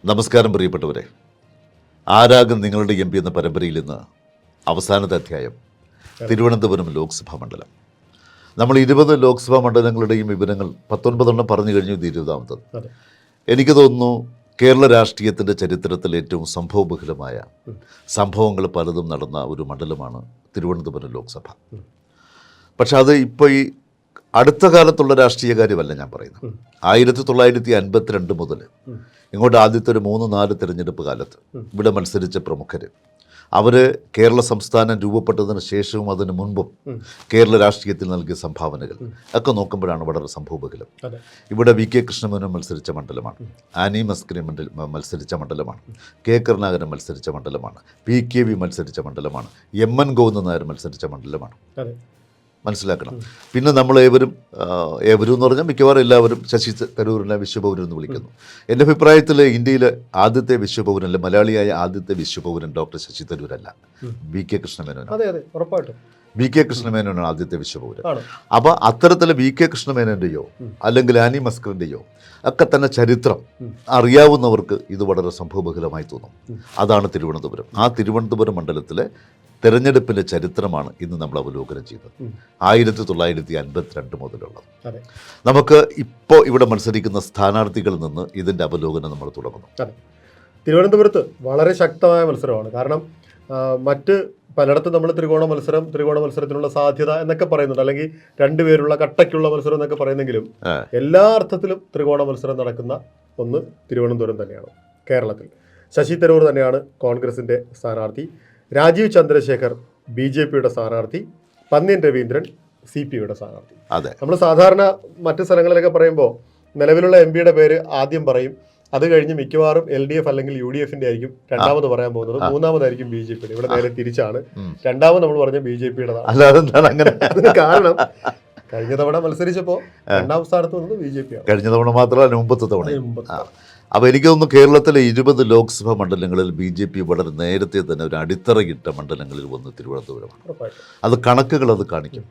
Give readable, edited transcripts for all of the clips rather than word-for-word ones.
നമസ്കാരം പ്രിയപ്പെട്ടവരെ. ആരാകും നിങ്ങളുടെ എം പി എന്ന പരമ്പരയിൽ ഇന്ന് അവസാനത്തെ അധ്യായം തിരുവനന്തപുരം ലോക്സഭാ മണ്ഡലം. നമ്മൾ 20 ലോക്സഭാ മണ്ഡലങ്ങളുടെയും വിവരങ്ങൾ 19 പറഞ്ഞു കഴിഞ്ഞു. ഇത് 20ാമത്തത്. എനിക്ക് തോന്നുന്നു കേരള രാഷ്ട്രീയത്തിൻ്റെ ചരിത്രത്തിൽ ഏറ്റവും സംഭവബഹുലമായ സംഭവങ്ങൾ പലതും നടന്ന ഒരു മണ്ഡലമാണ് തിരുവനന്തപുരം ലോക്സഭ. പക്ഷെ അത് ഇപ്പോൾ ഈ അടുത്ത കാലത്തുള്ള രാഷ്ട്രീയ കാര്യമല്ല ഞാൻ പറയുന്നത്. 1952 മുതൽ ഇങ്ങോട്ട് ആദ്യത്തെ ഒരു 3-4 തിരഞ്ഞെടുപ്പ് കാലത്ത് ഇവിടെ മത്സരിച്ച പ്രമുഖർ, അവർ കേരള സംസ്ഥാനം രൂപപ്പെട്ടതിന് ശേഷവും അതിന് മുൻപും കേരള രാഷ്ട്രീയത്തിൽ നൽകിയ സംഭാവനകൾ ഒക്കെ നോക്കുമ്പോഴാണ് വളരെ സംഭവബഹുലം. ഇവിടെ വി കെ കൃഷ്ണമേനോൻ മത്സരിച്ച മണ്ഡലമാണ്, ആനി മസ്കറിൻ മത്സരിച്ച മണ്ഡലമാണ്, കെ കരുണാകരൻ മത്സരിച്ച മണ്ഡലമാണ്, PKV മത്സരിച്ച മണ്ഡലമാണ്, MN ഗോവിന്ദൻ നായർ മത്സരിച്ച മണ്ഡലമാണ്. മനസ്സിലാക്കണം. പിന്നെ നമ്മൾ ഏവരും എന്ന് പറഞ്ഞാൽ മിക്കവാറും എല്ലാവരും ശശി തരൂരിനെ വിശ്വപൗരൻ എന്ന് വിളിക്കുന്നു. എൻ്റെ അഭിപ്രായത്തിൽ ഇന്ത്യയിലെ ആദ്യത്തെ വിശ്വപൗരൻ, അല്ല മലയാളിയായ ആദ്യത്തെ വിശ്വപൗരൻ ഡോക്ടർ ശശി തരൂരല്ല, വി കെ കൃഷ്ണമേനോനാണ്. വി കെ കൃഷ്ണമേനോനാണ് ആദ്യത്തെ വിശ്വപൗരൻ. അപ്പോൾ അത്തരത്തിൽ വി കെ കൃഷ്ണമേനോൻ്റെയോ അല്ലെങ്കിൽ ആനി മസ്കറിൻ്റെയോ ഒക്കെ തന്നെ ചരിത്രം അറിയാവുന്നവർക്ക് ഇത് വളരെ സംഭവബഹുലമായി തോന്നും. അതാണ് തിരുവനന്തപുരം. ആ തിരുവനന്തപുരം മണ്ഡലത്തിലെ തെരഞ്ഞെടുപ്പിൻ്റെ ചരിത്രമാണ് ഇന്ന് നമ്മൾ അവലോകനം ചെയ്തത്. 1952 മുതലുള്ളത്. നമുക്ക് ഇപ്പോൾ ഇവിടെ മത്സരിക്കുന്ന സ്ഥാനാർത്ഥികളിൽ നിന്ന് ഇതിൻ്റെ അവലോകനം നമ്മൾ തുടങ്ങുന്നു. തിരുവനന്തപുരത്ത് വളരെ ശക്തമായ മത്സരമാണ്. കാരണം മറ്റ് പലയിടത്തും നമ്മൾ ത്രികോണ മത്സരത്തിനുള്ള സാധ്യത എന്നൊക്കെ പറയുന്നുണ്ട്, അല്ലെങ്കിൽ രണ്ടുപേരുള്ള കട്ടയ്ക്കുള്ള മത്സരം എന്നൊക്കെ പറയുന്നെങ്കിലും എല്ലാ അർത്ഥത്തിലും ത്രികോണ മത്സരം നടക്കുന്ന ഒന്ന് തിരുവനന്തപുരം തന്നെയാണ്. കേരളത്തിൽ ശശി തരൂർ തന്നെയാണ് കോൺഗ്രസിൻ്റെ സ്ഥാനാർത്ഥി, രാജീവ് ചന്ദ്രശേഖർ BJPയുടെ സ്ഥാനാർത്ഥി, പന്ന്യൻ രവീന്ദ്രൻ CPIയുടെ സ്ഥാനാർത്ഥി. നമ്മൾ സാധാരണ മറ്റ് സ്ഥലങ്ങളിലൊക്കെ പറയുമ്പോൾ നിലവിലുള്ള MP യുടെ പേര് ആദ്യം പറയും, അത് കഴിഞ്ഞ് മിക്കവാറും LDF അല്ലെങ്കിൽ UDFന്റെ ആയിരിക്കും രണ്ടാമത് പറയാൻ പോകുന്നത്, മൂന്നാമതായിരിക്കും BJPയുടെ. ഇവിടെ നേരെ തിരിച്ചാണ്. രണ്ടാമത് നമ്മൾ പറഞ്ഞ BJPയുടെ. അതിന് കാരണം കഴിഞ്ഞ തവണ മത്സരിച്ചപ്പോൾ രണ്ടാം സ്ഥാനത്ത് വന്നത് BJP ആണ്. കഴിഞ്ഞ തവണ മാത്രമല്ല, മുമ്പത്തെ തവണ. അപ്പോൾ എനിക്ക് തോന്നുന്നു കേരളത്തിലെ 20 ലോക്സഭാ മണ്ഡലങ്ങളിൽ BJP വളരെ നേരത്തെ തന്നെ ഒരു അടിത്തറയിട്ട മണ്ഡലങ്ങളിൽ വന്ന് തിരുവനന്തപുരമാണ്. അത് കണക്കുകൾ അത് കാണിക്കും.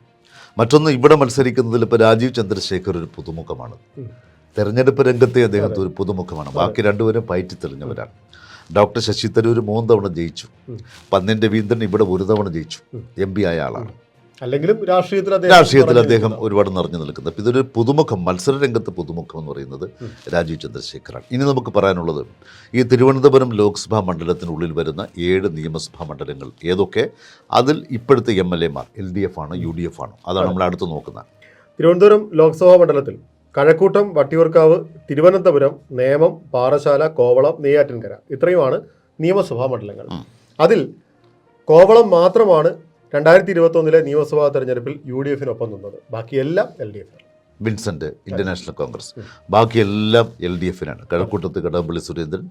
മറ്റൊന്ന്, ഇവിടെ മത്സരിക്കുന്നതിൽ ഇപ്പോൾ രാജീവ് ചന്ദ്രശേഖർ ഒരു പുതുമുഖമാണ്. തെരഞ്ഞെടുപ്പ് രംഗത്തെ അദ്ദേഹത്തെ ഒരു പുതുമുഖമാണ്. ബാക്കി രണ്ടുപേരും പയറ്റി തെളിഞ്ഞവരാണ്. ഡോക്ടർ ശശി തരൂർ 3 തവണ ജയിച്ചു. പന്ന്യൻ രവീന്ദ്രൻ ഇവിടെ 1 തവണ ജയിച്ചു, MP ആയ ആളാണ്. അല്ലെങ്കിലും രാഷ്ട്രീയത്തിൽ അദ്ദേഹം ഒരുപാട് നിറഞ്ഞു നിൽക്കുന്നത്. അപ്പോൾ ഇതൊരു പുതുമുഖം, മത്സര രംഗത്ത് പുതുമുഖം എന്ന് പറയുന്നത് രാജീവ് ചന്ദ്രശേഖറാണ്. ഇനി നമുക്ക് പറയാനുള്ളത് ഈ തിരുവനന്തപുരം ലോക്സഭാ മണ്ഡലത്തിനുള്ളിൽ വരുന്ന 7 നിയമസഭാ മണ്ഡലങ്ങൾ ഏതൊക്കെ, അതിൽ ഇപ്പോഴത്തെ MLA-മാർ LDF ആണോ UDF ആണോ, അതാണ് നമ്മൾ അടുത്ത് നോക്കുന്നത്. തിരുവനന്തപുരം ലോക്സഭാ മണ്ഡലത്തിൽ കഴക്കൂട്ടം, വട്ടിയൂർക്കാവ്, തിരുവനന്തപുരം, നേമം, പാറശാല, കോവളം, നെയ്യാറ്റിൻകര ഇത്രയുമാണ് നിയമസഭാ മണ്ഡലങ്ങൾ. അതിൽ കോവളം മാത്രമാണ് 2021 നിയമസഭാ തെരഞ്ഞെടുപ്പിൽ UDFനൊപ്പം നിന്നത്. ബാക്കിയെല്ലാം LDF. വിൻസെന്റ് ഇന്ത്യൻ കോൺഗ്രസ്, ബാക്കിയെല്ലാം LDFനാണ്. കഴക്കൂട്ടത്ത് കടകംപള്ളി സുരേന്ദ്രൻ,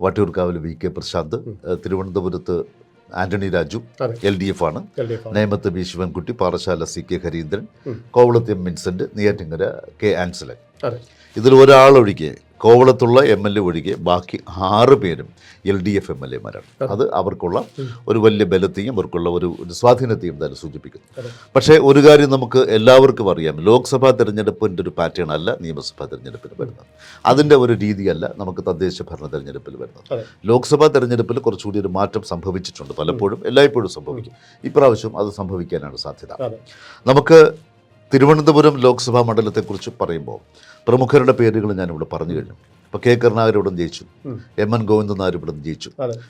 വട്ടിയൂർക്കാവിൽ VK പ്രശാന്ത്, തിരുവനന്തപുരത്ത് ആന്റണി രാജു LDF ആണ്, നേമത്ത് B ശിവൻകുട്ടി, പാറശാല CK ഹരീന്ദ്രൻ, കോവളത്ത് M Vincent, Neyyattinkara K Ansalan. ഇതിൽ ഒരാളൊഴികെ, കോവളത്തുള്ള MLA ഒഴികെ ബാക്കി 6 പേരും LDF MLA-മാരാണ്. അത് അവർക്കുള്ള ഒരു വലിയ ബലത്തെയും അവർക്കുള്ള ഒരു സ്വാധീനത്തെയും എന്തായാലും സൂചിപ്പിക്കുന്നു. പക്ഷേ ഒരു കാര്യം നമുക്ക് എല്ലാവർക്കും അറിയാം, ലോക്സഭാ തെരഞ്ഞെടുപ്പിൻ്റെ ഒരു പാറ്റേൺ അല്ല നിയമസഭാ തെരഞ്ഞെടുപ്പിൽ വരുന്നത്. അതിൻ്റെ ഒരു രീതിയല്ല നമുക്ക് തദ്ദേശ ഭരണ തെരഞ്ഞെടുപ്പിൽ വരുന്നത്. ലോക്സഭാ തെരഞ്ഞെടുപ്പിൽ കുറച്ചുകൂടി ഒരു മാറ്റം സംഭവിച്ചിട്ടുണ്ട്. പലപ്പോഴും, എല്ലായ്പ്പോഴും സംഭവിക്കും. ഇപ്രാവശ്യം അത് സംഭവിക്കാനാണ് സാധ്യത. നമുക്ക് തിരുവനന്തപുരം ലോക്സഭാ മണ്ഡലത്തെക്കുറിച്ച് പറയുമ്പോൾ പ്രമുഖരുടെ പേരുകൾ ഞാനിവിടെ പറഞ്ഞു കഴിഞ്ഞു. ഇപ്പോൾ K കരുണാകരൻ ഇവിടെ ജയിച്ചു, MN ഗോവിന്ദൻ നായർ ഇവിടെ ജയിച്ചു,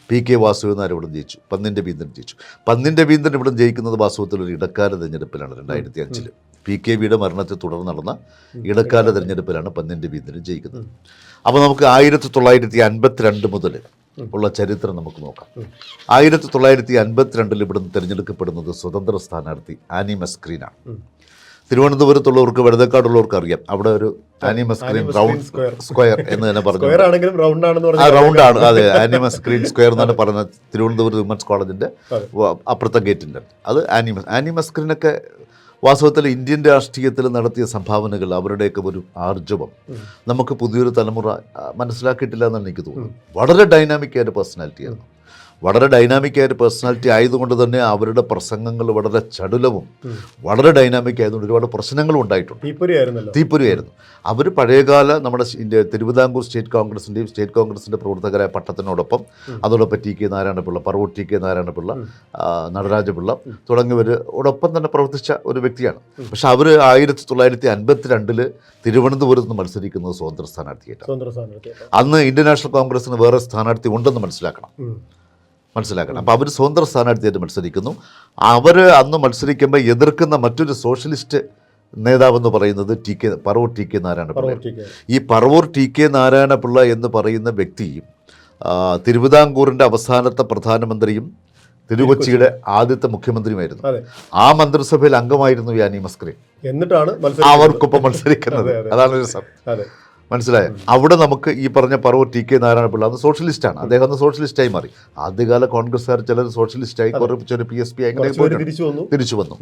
PK വാസുദേവൻ നായർ ഇവിടെ ജയിച്ചു, പന്ന്യൻ രവീന്ദ്രൻ ജയിച്ചു. പന്ന്യൻ രവീന്ദ്രൻ ഇവിടെ ജയിക്കുന്നത് വാസ്തവത്തിൽ ഒരു ഇടക്കാല തെരഞ്ഞെടുപ്പിലാണ്. 2005 PKVയുടെ മരണത്തെ തുടർന്ന് നടന്ന ഇടക്കാല തെരഞ്ഞെടുപ്പിലാണ് പന്ന്യൻ രവീന്ദ്രൻ ജയിക്കുന്നത്. അപ്പോൾ നമുക്ക് 1952 മുതൽ ഉള്ള ചരിത്രം നമുക്ക് നോക്കാം. 1952 ഇവിടുന്ന് തിരഞ്ഞെടുക്കപ്പെടുന്നത് സ്വതന്ത്ര സ്ഥാനാർത്ഥി ആനി മസ്കറിനാണ്. തിരുവനന്തപുരത്തുള്ളവർക്ക്, വഴുതക്കാടുള്ളവർക്ക് അറിയാം, അവിടെ ഒരു ആനി മസ്കറിൻ റൗണ്ട് സ്ക്വയർ എന്ന് തന്നെ പറഞ്ഞു. റൗണ്ടാണ്, അതെ, ആനി മസ്കറിൻ സ്ക്വയർ എന്നാണ് പറഞ്ഞത്. തിരുവനന്തപുരം വിമൻസ് കോളേജിൻ്റെ അപ്പുറത്തെ ഗേറ്റിൻ്റെ അത് ആനി മസ്കറിനൊക്കെ വാസ്തവത്തിൽ ഇന്ത്യൻ രാഷ്ട്രീയത്തിൽ നടത്തിയ സംഭാവനകൾ, അവരുടെയൊക്കെ ഒരു ആർജവം നമുക്ക് പുതിയൊരു തലമുറ മനസ്സിലാക്കിയിട്ടില്ല എന്നാണ് എനിക്ക് തോന്നുന്നത്. വളരെ ഡൈനാമിക് ആയ പേഴ്സണാലിറ്റി ആയിരുന്നു. വളരെ ഡൈനാമിക് ആയ ഒരു പേഴ്സണാലിറ്റി ആയതുകൊണ്ട് തന്നെ അവരുടെ പ്രസംഗങ്ങൾ വളരെ ചടുലവും വളരെ ഡൈനാമിക് ആയതുകൊണ്ട് ഒരുപാട് പ്രശ്നങ്ങളും ഉണ്ടായിട്ടുണ്ട്. തീപ്പൊരിയായിരുന്നു. അവർ പഴയകാല നമ്മുടെ തിരുവിതാംകൂർ സ്റ്റേറ്റ് കോൺഗ്രസിൻ്റെയും സ്റ്റേറ്റ് കോൺഗ്രസിൻ്റെ പ്രവർത്തകരായ പട്ടത്തിനോടൊപ്പം അതോടൊപ്പം T K Narayanapillai, Paravur T K Narayanapillai, Natarajapillai തുടങ്ങിയവരോടൊപ്പം തന്നെ പ്രവർത്തിച്ച ഒരു വ്യക്തിയാണ്. പക്ഷെ അവർ 1952 തിരുവനന്തപുരത്ത് നിന്ന് മത്സരിക്കുന്നത് സ്വതന്ത്ര സ്ഥാനാർത്ഥിയായിട്ടാണ്. അന്ന് ഇന്ത്യൻ നാഷണൽ കോൺഗ്രസിന് വേറെ സ്ഥാനാർത്ഥി ഉണ്ടെന്ന് മനസ്സിലാക്കണം. അപ്പോൾ അവർ സ്വതന്ത്ര സ്ഥാനാർത്ഥിയായിട്ട് മത്സരിക്കുന്നു. അവർ അന്ന് മത്സരിക്കുമ്പോൾ എതിർക്കുന്ന മറ്റൊരു സോഷ്യലിസ്റ്റ് നേതാവെന്ന് പറയുന്നത് പറവൂർ ടി കെ നാരായണപിള്ള. ഈ പറവൂർ ടി കെ നാരായണപിള്ള എന്ന് പറയുന്ന വ്യക്തി തിരുവിതാംകൂറിൻ്റെ അവസാനത്തെ പ്രധാനമന്ത്രിയും തിരുകൊച്ചിയുടെ ആദ്യത്തെ മുഖ്യമന്ത്രിയുമായിരുന്നു. ആ മന്ത്രിസഭയിൽ അംഗമായിരുന്നു യാനി മസ്കറിൻ. എന്നിട്ടാണ് അവർക്കൊപ്പം മത്സരിക്കുന്നത്. അതാണ് ഒരു സംഭവം. മനസ്സിലായോ? അവിടെ നമുക്ക് ഈ പറഞ്ഞ പറവൂർ ടി കെ നാരായണപിള്ള അത് സോഷ്യലിസ്റ്റാണ്. അദ്ദേഹം അന്ന് സോഷ്യലിസ്റ്റായി മാറി. ആദ്യകാല കോൺഗ്രസ്സുകാർ ചിലർ സോഷ്യലിസ്റ്റായി, കുറച്ചൊരു PSP അങ്ങനെ തിരിച്ചു വന്നു.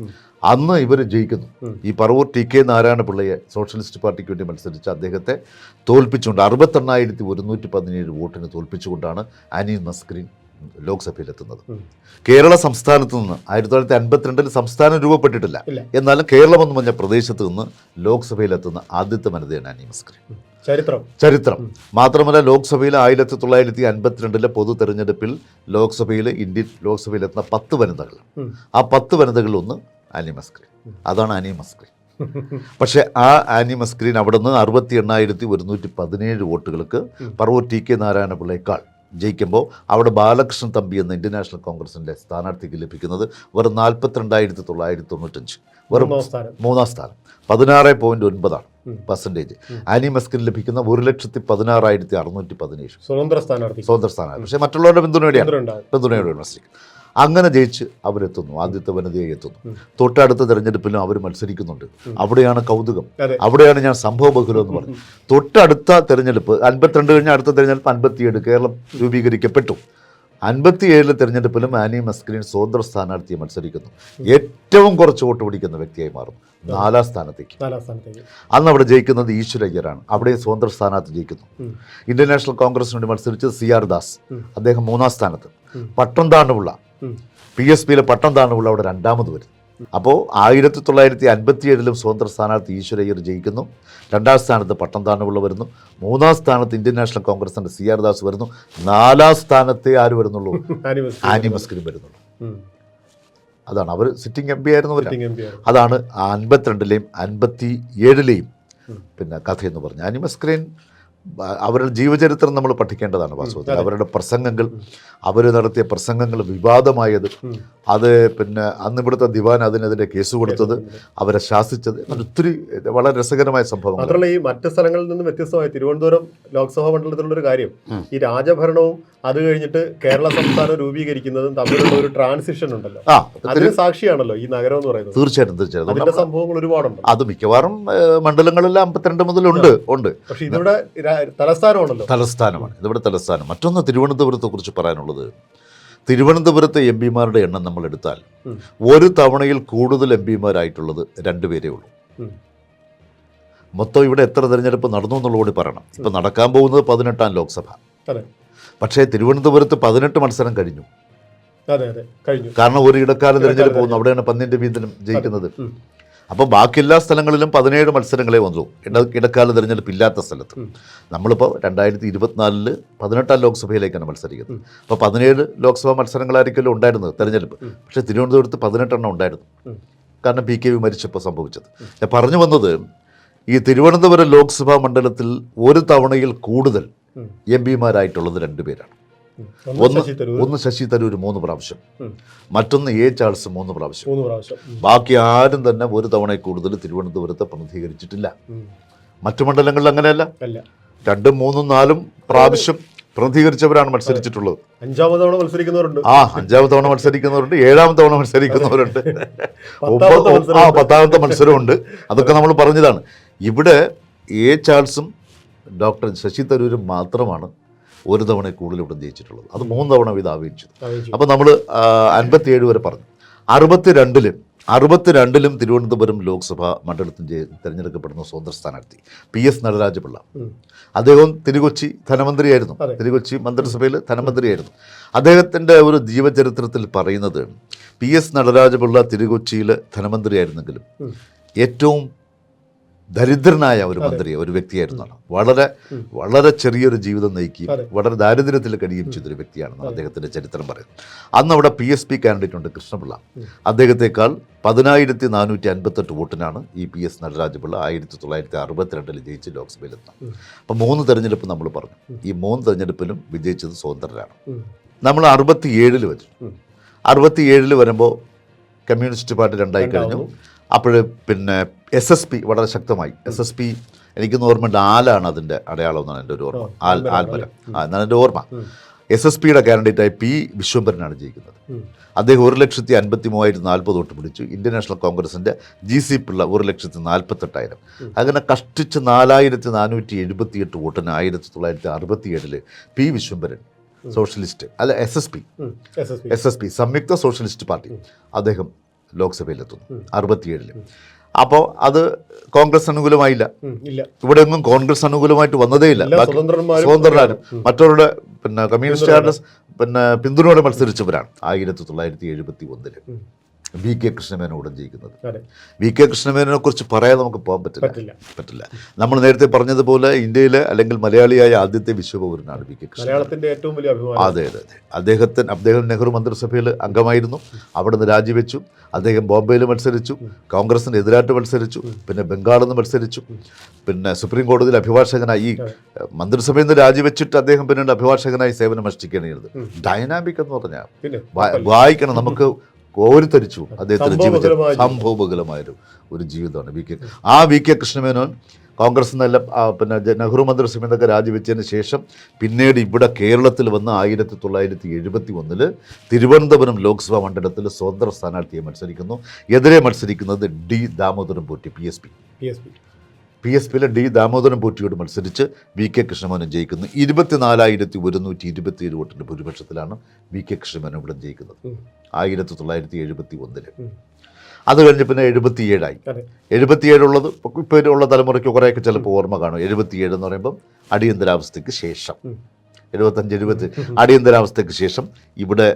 അന്ന് ഇവർ ജയിക്കുന്നു. ഈ പറവൂർ ടി കെ നാരായണപിള്ളയെ സോഷ്യലിസ്റ്റ് പാർട്ടിക്ക് വേണ്ടി മത്സരിച്ച് അദ്ദേഹത്തെ തോൽപ്പിച്ചുകൊണ്ട് 68,117 വോട്ടിന് തോൽപ്പിച്ചുകൊണ്ടാണ് ആനി മസ്കറിൻ ലോക്സഭയിലെത്തുന്നത്. കേരള സംസ്ഥാനത്ത് നിന്ന് 1952 സംസ്ഥാനം രൂപപ്പെട്ടിട്ടില്ല. എന്നാലും കേരളം എന്ന് പറഞ്ഞ പ്രദേശത്ത് നിന്ന് ലോക്സഭയിലെത്തുന്ന ആദ്യത്തെ വനിതയാണ് ആനി മസ്കറിൻ. ചരിത്രം മാത്രമല്ല, ലോക്സഭയിൽ 1952 പൊതു തെരഞ്ഞെടുപ്പിൽ ഇന്ത്യൻ ലോക്സഭയിലെത്തുന്ന 10 വനിതകൾ. ആ 10 വനിതകളിൽ ഒന്ന് ആനി മസ്കറിൻ. അതാണ് ആനി മസ്കറിൻ. പക്ഷേ ആ ആനി മസ്കറിൻ അവിടെ നിന്ന് 68,117 വോട്ടുകൾക്ക് പറവൂർ ടി കെ നാരായണപിള്ളയേക്കാൾ ജയിക്കുമ്പോൾ അവിടെ ബാലകൃഷ്ണൻ തമ്പി എന്ന ഇന്ത്യൻ നാഷണൽ കോൺഗ്രസിൻ്റെ സ്ഥാനാർത്ഥിക്ക് ലഭിക്കുന്നത് വെറും 42,995, വെറും മൂന്നാം സ്ഥാനം. 16.9% ആനി മസ്കറിൻ ലഭിക്കുന്ന 1,16,617 സ്വതന്ത്ര സ്ഥാനാർത്ഥി. പക്ഷേ മറ്റുള്ളവരുടെ പിന്തുണയോടെയാണ് മത്സരിക്കുന്നത്. അങ്ങനെ ജയിച്ച് അവരെത്തുന്നു, ആദ്യത്തെ വനിതയെ എത്തുന്നു. തൊട്ടടുത്ത തെരഞ്ഞെടുപ്പിലും അവർ മത്സരിക്കുന്നുണ്ട്. അവിടെയാണ് കൗതുകം, അവിടെയാണ് ഞാൻ സംഭവബഹുലം എന്ന് പറഞ്ഞു. തൊട്ടടുത്ത തെരഞ്ഞെടുപ്പ് 52 കഴിഞ്ഞ അടുത്ത തെരഞ്ഞെടുപ്പ് 57 കേരളം രൂപീകരിക്കപ്പെട്ടു. 57 തെരഞ്ഞെടുപ്പിലും ആനി മസ്കറിൻ സ്വതന്ത്ര സ്ഥാനാർത്ഥിയെ മത്സരിക്കുന്നു. ഏറ്റവും കുറച്ച് വോട്ട് പിടിക്കുന്ന വ്യക്തിയായി മാറുന്നു, 4ാം സ്ഥാനത്തേക്ക്. അന്ന് അവിടെ ജയിക്കുന്നത് ഈശ്വരയ്യരാണ്. അവിടെ സ്വതന്ത്ര സ്ഥാനാർത്ഥി ജയിക്കുന്നു. ഇന്ത്യൻ നാഷണൽ കോൺഗ്രസിന് വേണ്ടി മത്സരിച്ചത് CR ദാസ്, അദ്ദേഹം 3ാം സ്ഥാനത്ത്. പട്ടം താണുപിള്ള, PSPയിലെ പട്ടം താണുപിള്ള അവിടെ 2ാമത് വരും. അപ്പോൾ 1957 സ്വതന്ത്ര സ്ഥാനാർത്ഥി ഈശ്വരയ്യർ ജയിക്കുന്നു. 2ാം സ്ഥാനത്ത് പട്ടം താണുപിള്ള വരുന്നു. 3ാം സ്ഥാനത്ത് ഇന്ത്യൻ നാഷണൽ കോൺഗ്രസിൻ്റെ CR ദാസ് വരുന്നു. 4ാം സ്ഥാനത്തെ ആര് വരുന്നുള്ളൂ? ആനി മസ്കറിൻ വരുന്നുള്ളൂ. അതാണ് അവർ സിറ്റിംഗ് MP ആയിരുന്നവർ. അതാണ് 52ലെയും 57ലെയും പിന്നെ കഥയെന്ന് പറഞ്ഞു. ആനി മസ്കറിൻ അവരുടെ ജീവചരിത്രം നമ്മൾ പഠിക്കേണ്ടതാണ്. വാസ്തവത്തിൽ അവരുടെ പ്രസംഗങ്ങൾ, അവർ നടത്തിയ പ്രസംഗങ്ങൾ വിവാദമായത്, അത് പിന്നെ അന്ന് ഇവിടുത്തെ ദിവാൻ അതിനെതിരെ കേസ് കൊടുത്തത്, അവരെ ശാസിച്ചത്, ഒത്തിരി വളരെ രസകരമായ സംഭവം. മാത്രമല്ല, ഈ മറ്റ് സ്ഥലങ്ങളിൽ നിന്ന് വ്യത്യസ്തമായി തിരുവനന്തപുരം ലോക്സഭാ മണ്ഡലത്തിലുള്ളൊരു കാര്യം, ഈ രാജഭരണവും അത് കഴിഞ്ഞിട്ട് കേരള സംസ്ഥാനം രൂപീകരിക്കുന്നതും തമ്മിലുള്ള ഒരു ട്രാൻസിഷൻ ഉണ്ടല്ലോ, അതിന് സാക്ഷിയാണല്ലോ ഈ നഗരം എന്ന് പറയുന്നത്. തീർച്ചയായിട്ടും അതിന്റെ സംഭവങ്ങൾ ഒരുപാടുണ്ട്. അത് മിക്കവാറും മണ്ഡലങ്ങളെല്ലാം 52 മുതലുണ്ട്. പക്ഷേ ഇതിവിടെ തലസ്ഥാനമാണല്ലോ. തലസ്ഥാനമാണ്, ഇതിവിടെ തലസ്ഥാനം. മറ്റൊന്ന് തിരുവനന്തപുരത്തെ കുറിച്ച് പറയാനുള്ളത്, തിരുവനന്തപുരത്തെ MP-മാരുടെ എണ്ണം നമ്മൾ എടുത്താൽ ഒരു തവണയിൽ കൂടുതൽ MP-മാരായിട്ടുള്ളത് 2 പേരേ ഉള്ളൂ. മൊത്തം ഇവിടെ എത്ര തെരഞ്ഞെടുപ്പ് നടന്നു എന്നുള്ളതുകൂടി പറയണം. ഇപ്പം നടക്കാൻ പോകുന്നത് 18ാം ലോക്സഭ. പക്ഷേ തിരുവനന്തപുരത്ത് 18 മത്സരം കഴിഞ്ഞു. കാരണം ഒരു ഇടക്കാല തെരഞ്ഞെടുപ്പ് പോകുന്നു, അവിടെയാണ് പന്ന്യൻ രവീന്ദ്രൻ ജയിക്കുന്നത്. അപ്പോൾ ബാക്കി എല്ലാ സ്ഥലങ്ങളിലും 17 മത്സരങ്ങളെ വന്നു, ഇടക്കാല തെരഞ്ഞെടുപ്പ് ഇല്ലാത്ത സ്ഥലത്ത്. നമ്മളിപ്പോൾ 2024 18ാം ലോക്സഭയിലേക്കാണ് മത്സരിക്കുന്നത്. അപ്പോൾ 17 ലോക്സഭാ മത്സരങ്ങളായിരിക്കുമല്ലോ ഉണ്ടായിരുന്നത് തെരഞ്ഞെടുപ്പ്. പക്ഷേ തിരുവനന്തപുരത്ത് 18 ഉണ്ടായിരുന്നു, കാരണം PKV മരിച്ചപ്പോൾ സംഭവിച്ചത്. ഞാൻ പറഞ്ഞു വന്നത്, ഈ തിരുവനന്തപുരം ലോക്സഭാ മണ്ഡലത്തിൽ ഒരു തവണയിൽ കൂടുതൽ MP-മാരായിട്ടുള്ളത് 2 പേരാണ്. ഒന്ന് ശശി തരൂർ 3 പ്രാവശ്യം, മറ്റൊന്ന് A ചാൾസ് 3 പ്രാവശ്യം. ബാക്കി ആരും തന്നെ ഒരു തവണയിൽ കൂടുതൽ തിരുവനന്തപുരത്തെ പ്രതിനിധീകരിച്ചിട്ടില്ല. മറ്റു മണ്ഡലങ്ങളിൽ അങ്ങനെയല്ല, 2, 3, 4 പ്രാവശ്യം പ്രതിനിധീകരിച്ചവരാണ് മത്സരിച്ചിട്ടുള്ളത്. 5ാമത് തവണ മത്സരിക്കുന്നവരുണ്ട്, 5ാമത് തവണ മത്സരിക്കുന്നവരുണ്ട്, 7ാമത്തെ തവണ മത്സരിക്കുന്നവരുണ്ട്, 10ാമത്തെ മത്സരമുണ്ട്. അതൊക്കെ നമ്മൾ പറഞ്ഞതാണ്. ഇവിടെ A ചാൾസും ഡോക്ടർ ശശി തരൂരും മാത്രമാണ് ഒരു തവണ കൂടുതൽ ഇവിടെ ജയിച്ചിട്ടുള്ളത്. അത് 3 തവണ വീതം ആവേശിച്ചത്. അപ്പോൾ നമ്മൾ 57 വരെ പറഞ്ഞു. 62 62-ലും തിരുവനന്തപുരം ലോക്സഭാ മണ്ഡലത്തിൽ തിരഞ്ഞെടുക്കപ്പെടുന്ന സ്വതന്ത്ര സ്ഥാനാർത്ഥി PS നടരാജപിള്ള. അദ്ദേഹം തിരുകൊച്ചി ധനമന്ത്രിയായിരുന്നു, തിരുകൊച്ചി മന്ത്രിസഭയിൽ ധനമന്ത്രിയായിരുന്നു. അദ്ദേഹത്തിൻ്റെ ഒരു ജീവചരിത്രത്തിൽ പറയുന്നത് PS നടരാജപിള്ള തിരുകൊച്ചിയിൽ ധനമന്ത്രിയായിരുന്നെങ്കിലും ഏറ്റവും ദരിദ്രനായ ഒരു മന്ത്രി, ഒരു വ്യക്തിയായിരുന്നാണ്. വളരെ വളരെ ചെറിയൊരു ജീവിതം നയിക്കുകയും വളരെ ദാരിദ്ര്യത്തിൽ കഴിയുകയും ചെയ്തൊരു വ്യക്തിയാണെന്നാണ് അദ്ദേഹത്തിൻ്റെ ചരിത്രം പറയുന്നത്. അന്ന് അവിടെ PSP കാൻഡിഡേറ്റ് ഉണ്ട് കൃഷ്ണപിള്ള. അദ്ദേഹത്തെക്കാൾ 10,458 വോട്ടിനാണ് ഈ PS നടരാജപിള്ള 1962 ജയിച്ച് ലോക്സഭയിലെത്തുന്നത്. അപ്പം 3 തെരഞ്ഞെടുപ്പ് നമ്മൾ പറഞ്ഞു. ഈ 3 തെരഞ്ഞെടുപ്പിലും വിജയിച്ചത് സ്വതന്ത്രരാണ്. നമ്മൾ 67 വരും. 67 വരുമ്പോൾ കമ്മ്യൂണിസ്റ്റ് പാർട്ടി രണ്ടായി കഴിഞ്ഞു. അപ്പോൾ പിന്നെ SSP വളരെ ശക്തമായി. SSP എനിക്കൊന്ന് ഓർമ്മയുണ്ട്, ആലാണ് അതിൻ്റെ അടയാളം എന്നാണ് എൻ്റെ ഒരു ഓർമ്മ. ആൽമരം എന്നാണ് എൻ്റെ ഓർമ്മ. SSPയുടെ കാൻഡിഡേറ്റായി P. വിശ്വംഭരനാണ് ജയിക്കുന്നത്. അദ്ദേഹം 1,53,040 വോട്ട് പിടിച്ചു. ഇന്ത്യൻ നാഷണൽ കോൺഗ്രസിൻ്റെ GC പിള്ള 1,48,000. അങ്ങനെ കഷ്ടിച്ച് 4,478 വോട്ടിന് 1967 P. വിശ്വംഭരൻ സോഷ്യലിസ്റ്റ് അല്ല SSP സംയുക്ത സോഷ്യലിസ്റ്റ് പാർട്ടി അദ്ദേഹം ലോക്സഭയിലെത്തുന്നു 67. അപ്പോൾ അത് കോൺഗ്രസ് അനുകൂലമായില്ല. ഇവിടെ ഒന്നും കോൺഗ്രസ് അനുകൂലമായിട്ട് വന്നതേയില്ല. സ്വതന്ത്രന്മാരും മറ്റവരുടെ പിന്നെ കമ്മ്യൂണിസ്റ്റുകാരുടെ പിന്തുണയോടെ മത്സരിച്ചവരാണ് 1971 VK കൃഷ്ണമേനോടും ജയിക്കുന്നത്. VK കൃഷ്ണമേനോനെ കുറിച്ച് പറയാൻ നമുക്ക് പോകാൻ പറ്റില്ല. നമ്മൾ നേരത്തെ പറഞ്ഞതുപോലെ ഇന്ത്യയിലെ അല്ലെങ്കിൽ മലയാളിയായ ആദ്യത്തെ വിശ്വപൗരനാണ് VK കൃഷ്ണമേനോൻ. ഏറ്റവും വലിയ അഭിമാനം. അതെ. അദ്ദേഹം നെഹ്റു മന്ത്രിസഭയിൽ അംഗമായിരുന്നു. അവിടെ നിന്ന് രാജിവെച്ചു. അദ്ദേഹം ബോംബെയിൽ മത്സരിച്ചു, കോൺഗ്രസിന് എതിരായിട്ട് മത്സരിച്ചു, പിന്നെ ബംഗാളിൽ നിന്ന് മത്സരിച്ചു, പിന്നെ സുപ്രീം കോടതിയിൽ അഭിഭാഷകനായി. ഈ മന്ത്രിസഭയിൽ നിന്ന് രാജിവെച്ചിട്ട് അദ്ദേഹം പിന്നീട് അഭിഭാഷകനായി സേവനം അനുഷ്ഠിക്കുകയാണ് ചെയ്തത്. ഡൈനാമിക് എന്ന് പറഞ്ഞാൽ വായിക്കണം, നമുക്ക് കോരിത്തരിച്ചു. അദ്ദേഹത്തിൻ്റെ ജീവിതം സംഭവബഹുലമായൊരു ഒരു ജീവിതമാണ് VK കൃഷ്ണമേനോൻ കോൺഗ്രസ് നിന്നെല്ലാം പിന്നെ നെഹ്റു മന്ത്രിസഭയിൽ നിന്നൊക്കെ രാജിവെച്ചതിന് ശേഷം പിന്നീട് ഇവിടെ കേരളത്തിൽ വന്ന് 1971 തിരുവനന്തപുരം ലോക്സഭാ മണ്ഡലത്തിൽ സ്വതന്ത്ര സ്ഥാനാർത്ഥിയെ മത്സരിക്കുന്നു. എതിരെ മത്സരിക്കുന്നത് D. ദാമോദരൻ പോറ്റി PSPയിലെ D. ദാമോദരൻ പോറ്റിയോട് മത്സരിച്ച് VK കൃഷ്ണമേനോൻ ജയിക്കുന്നു. 24,127 വോട്ടിൻ്റെ ഭൂരിപക്ഷത്തിലാണ് VK കൃഷ്ണമേനോൻ ഇവിടെ ജയിക്കുന്നത് 1971. അത് കഴിഞ്ഞ് പിന്നെ 77ആയി. 77 ഉള്ളത് ഇപ്പോൾ ഉള്ള തലമുറയ്ക്ക് കുറേയൊക്കെ ചിലപ്പോൾ ഓർമ്മ കാണും. 77 എന്ന് പറയുമ്പം അടിയന്തരാവസ്ഥയ്ക്ക് ശേഷം 75-70 അടിയന്തരാവസ്ഥയ്ക്ക് ശേഷം ഇവിടെ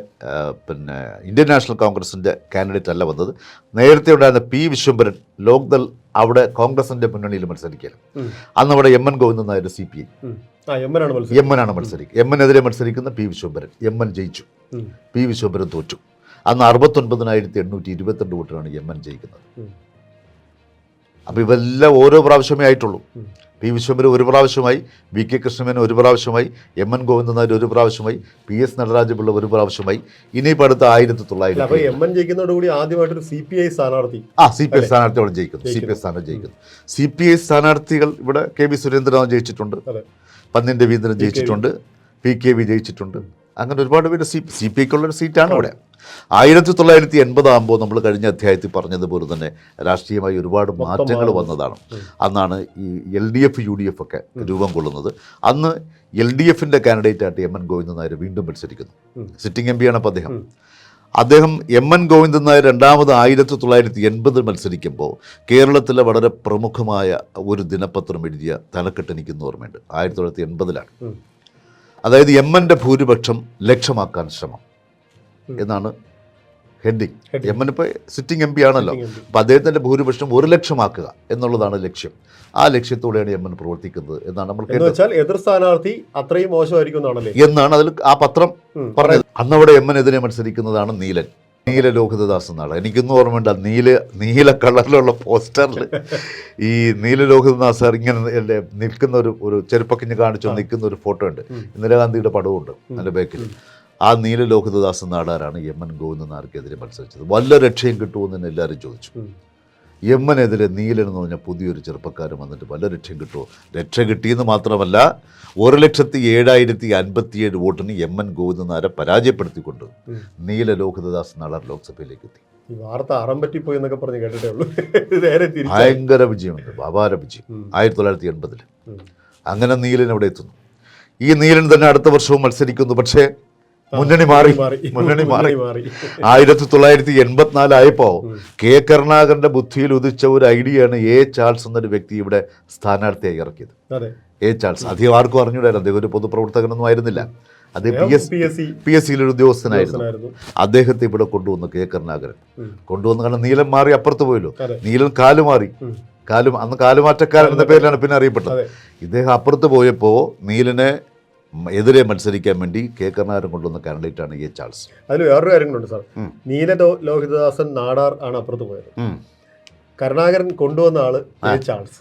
പിന്നെ ഇന്ത്യൻ നാഷണൽ കോൺഗ്രസിൻ്റെ കാൻഡിഡേറ്റ് അല്ല വന്നത്. നേരത്തെ ഉണ്ടായിരുന്ന P. വിശ്വംഭരൻ ലോക്ദൾ അവിടെ കോൺഗ്രസിൻ്റെ മുന്നണിയിൽ മത്സരിക്കുകയാണ്. അന്ന് അവിടെ MN ഗോവിന്ദൻ നായർ CPI എമ്മിനാണ് മത്സരിക്കുക. എമ്മിനെതിരെ മത്സരിക്കുന്ന P. വിശ്വംഭരൻ. MN ജയിച്ചു, P. വിശ്വംഭരൻ തോറ്റു. അന്ന് 69,822 വോട്ടിനാണ് MN ജയിക്കുന്നത്. അപ്പോൾ ഇവെല്ലാം ഓരോ പ്രാവശ്യമേ ആയിട്ടുള്ളൂ. P. വിശ്വംഭരൻ ഒരു പ്രാവശ്യമായി, VK കൃഷ്ണമേനോൻ ഒരു പ്രാവശ്യമായി, MN ഗോവിന്ദൻ നായർ ഒരു പ്രാവശ്യമായി, PS നടരാജപിള്ള ഒരു പ്രാവശ്യമായി. ഇനിയിപ്പോൾ അടുത്ത 1900 MN ജയിക്കുന്നതോടുകൂടി ആദ്യമായിട്ടൊരു CPI സ്ഥാനാർത്ഥി CPI സ്ഥാനാർത്ഥിയോട് ജയിക്കുന്നു. CPI സ്ഥാനം ജയിക്കുന്നു. CPI സ്ഥാനാർത്ഥികൾ ഇവിടെ KV സുരേന്ദ്രനാഥ് ജയിച്ചിട്ടുണ്ട്, പന്നിൻ രവീന്ദ്രൻ ജയിച്ചിട്ടുണ്ട്, PKV ജയിച്ചിട്ടുണ്ട്. അങ്ങനെ ഒരുപാട് പേര് CPIക്കുള്ളൊരു സീറ്റാണ് ഇവിടെ. 1980 ആകുമ്പോൾ നമ്മൾ കഴിഞ്ഞ അധ്യായത്തിൽ പറഞ്ഞതുപോലെ തന്നെ രാഷ്ട്രീയമായി ഒരുപാട് മാറ്റങ്ങൾ വന്നതാണ്. അന്നാണ് ഈ LDF UDF ഒക്കെ രൂപം കൊള്ളുന്നത്. അന്ന് LDFിൻ്റെ കാൻഡിഡേറ്റായിട്ട് MN ഗോവിന്ദൻ നായർ വീണ്ടും മത്സരിക്കുന്നു. സിറ്റിംഗ് MP ആണ് അപ്പോൾ അദ്ദേഹം MN ഗോവിന്ദൻ നായർ രണ്ടാമത് 1980 മത്സരിക്കുമ്പോൾ കേരളത്തിലെ വളരെ പ്രമുഖമായ ഒരു ദിനപത്രം എഴുതിയ തലക്കെട്ട് എനിക്കിന്ന് ഓർമ്മയുണ്ട്. 1980-ലാണ്. അതായത് MNൻ്റെ ഭൂരിപക്ഷം ലക്ഷമാക്കാൻ ശ്രമം എന്നാണ് ഹെഡിങ്. MN ഇപ്പോൾ സിറ്റിംഗ് MP ആണല്ലോ. അപ്പോൾ അദ്ദേഹത്തിൻ്റെ ഭൂരിപക്ഷം 1 ലക്ഷമാക്കുക എന്നുള്ളതാണ് ലക്ഷ്യം. ആ ലക്ഷ്യത്തോടെയാണ് MN പ്രവർത്തിക്കുന്നത് എന്നാണ് നമ്മൾ കേട്ടത്. എതിർ സ്ഥാനാർത്ഥി അത്രയും മോശമായിരിക്കും എന്നാണ് അതിൽ ആ പത്രം പറഞ്ഞത്. അന്നവിടെ MN-എതിരെ മത്സരിക്കുന്നതാണ് നീല ലോഹിതദാസ് എന്നാണ്. എനിക്കൊന്നും ഓർമ്മയുണ്ട്. നീല കളറിലുള്ള പോസ്റ്ററിൽ ഈ നീല ലോഹിതദാസ് സാർ ഇങ്ങനെ നിൽക്കുന്ന ഒരു ചെരുപ്പക്കിഞ്ഞ് കാണിച്ചു നിൽക്കുന്ന ഒരു ഫോട്ടോ ഉണ്ട്. ഇന്ദിരാഗാന്ധിയുടെ പടവുണ്ട് അതിൻ്റെ ബാക്കിൽ. ആ നീല ലോഹിതദാസ് നാടാരാണ് MN ഗോവിന്ദൻ നായർക്കെതിരെ മത്സരിച്ചത്. വല്ല രക്ഷയും കിട്ടുമെന്ന് തന്നെ എല്ലാവരും ചോദിച്ചു. MN-എതിരെ നീലൻ എന്ന് പറഞ്ഞാൽ പുതിയൊരു ചെറുപ്പക്കാരൻ വന്നിട്ട് വല്ല രക്ഷയും കിട്ടുമോ? രക്ഷ കിട്ടിയെന്ന് മാത്രമല്ല 1,07,057 വോട്ടിന് MN ഗോവിന്ദൻ നായരെ പരാജയപ്പെടുത്തിക്കൊണ്ട് നീല ലോഹിതദാസ് നാടാർ ലോക്സഭയിലേക്ക് എത്തി. വാർത്ത അറമ്പറ്റിപ്പോയി എന്നൊക്കെ പറഞ്ഞ് കേട്ടിട്ടേ ഉള്ളൂ. ഭയങ്കര വിജയമുണ്ട്, അപാര വിജയം 1980. അങ്ങനെ നീലൻ അവിടെ എത്തുന്നു. ഈ നീലൻ തന്നെ അടുത്ത വർഷവും മത്സരിക്കുന്നു. പക്ഷേ മുന്നണി മാറി. 1984 ആയപ്പോൾ കെ കരുണാകരന്റെ ബുദ്ധിയിൽ ഉദിച്ച ഒരു ഐഡിയയാണ് എ ചാൾസ് എന്നൊരു വ്യക്തി ഇവിടെ സ്ഥാനാർത്ഥിയായി ഇറക്കിയത്. എ ചാൾസ് അധികം ആർക്കും അറിഞ്ഞൂടായിരുന്നു, അദ്ദേഹം ഒരു പൊതുപ്രവർത്തകനൊന്നും ആയിരുന്നില്ല, അദ്ദേഹം PSCയിൽ ഒരു ഉദ്യോഗസ്ഥനായിരുന്നു. അദ്ദേഹത്തെ ഇവിടെ കൊണ്ടുവന്നു കെ കരുണാകരൻ കൊണ്ടുവന്നു. കാരണം നീലൻ മാറി അപ്പുറത്ത് പോയല്ലോ, നീലൻ കാല് മാറി, അന്ന് കാലുമാറ്റക്കാരൻ എന്ന പേരിലാണ് പിന്നെ അറിയപ്പെട്ടത്. ഇദ്ദേഹം അപ്പുറത്ത് പോയപ്പോൾ നീലനെ എതിരെ മത്സരിക്കാൻ വേണ്ടി കെ കരുണാകരൻ കൊണ്ടുവന്ന കാൻഡിഡേറ്റാണ് എ ചാൾസ്. അതിൽ വേറൊരു കാര്യങ്ങളുണ്ട് സാർ, നീല ലോഹിതദാസൻ നാടാർ ആണ് അപ്പുറത്ത് പോയത്, കരുണാകരൻ കൊണ്ടുവന്ന ആള് എ ചാൾസ്,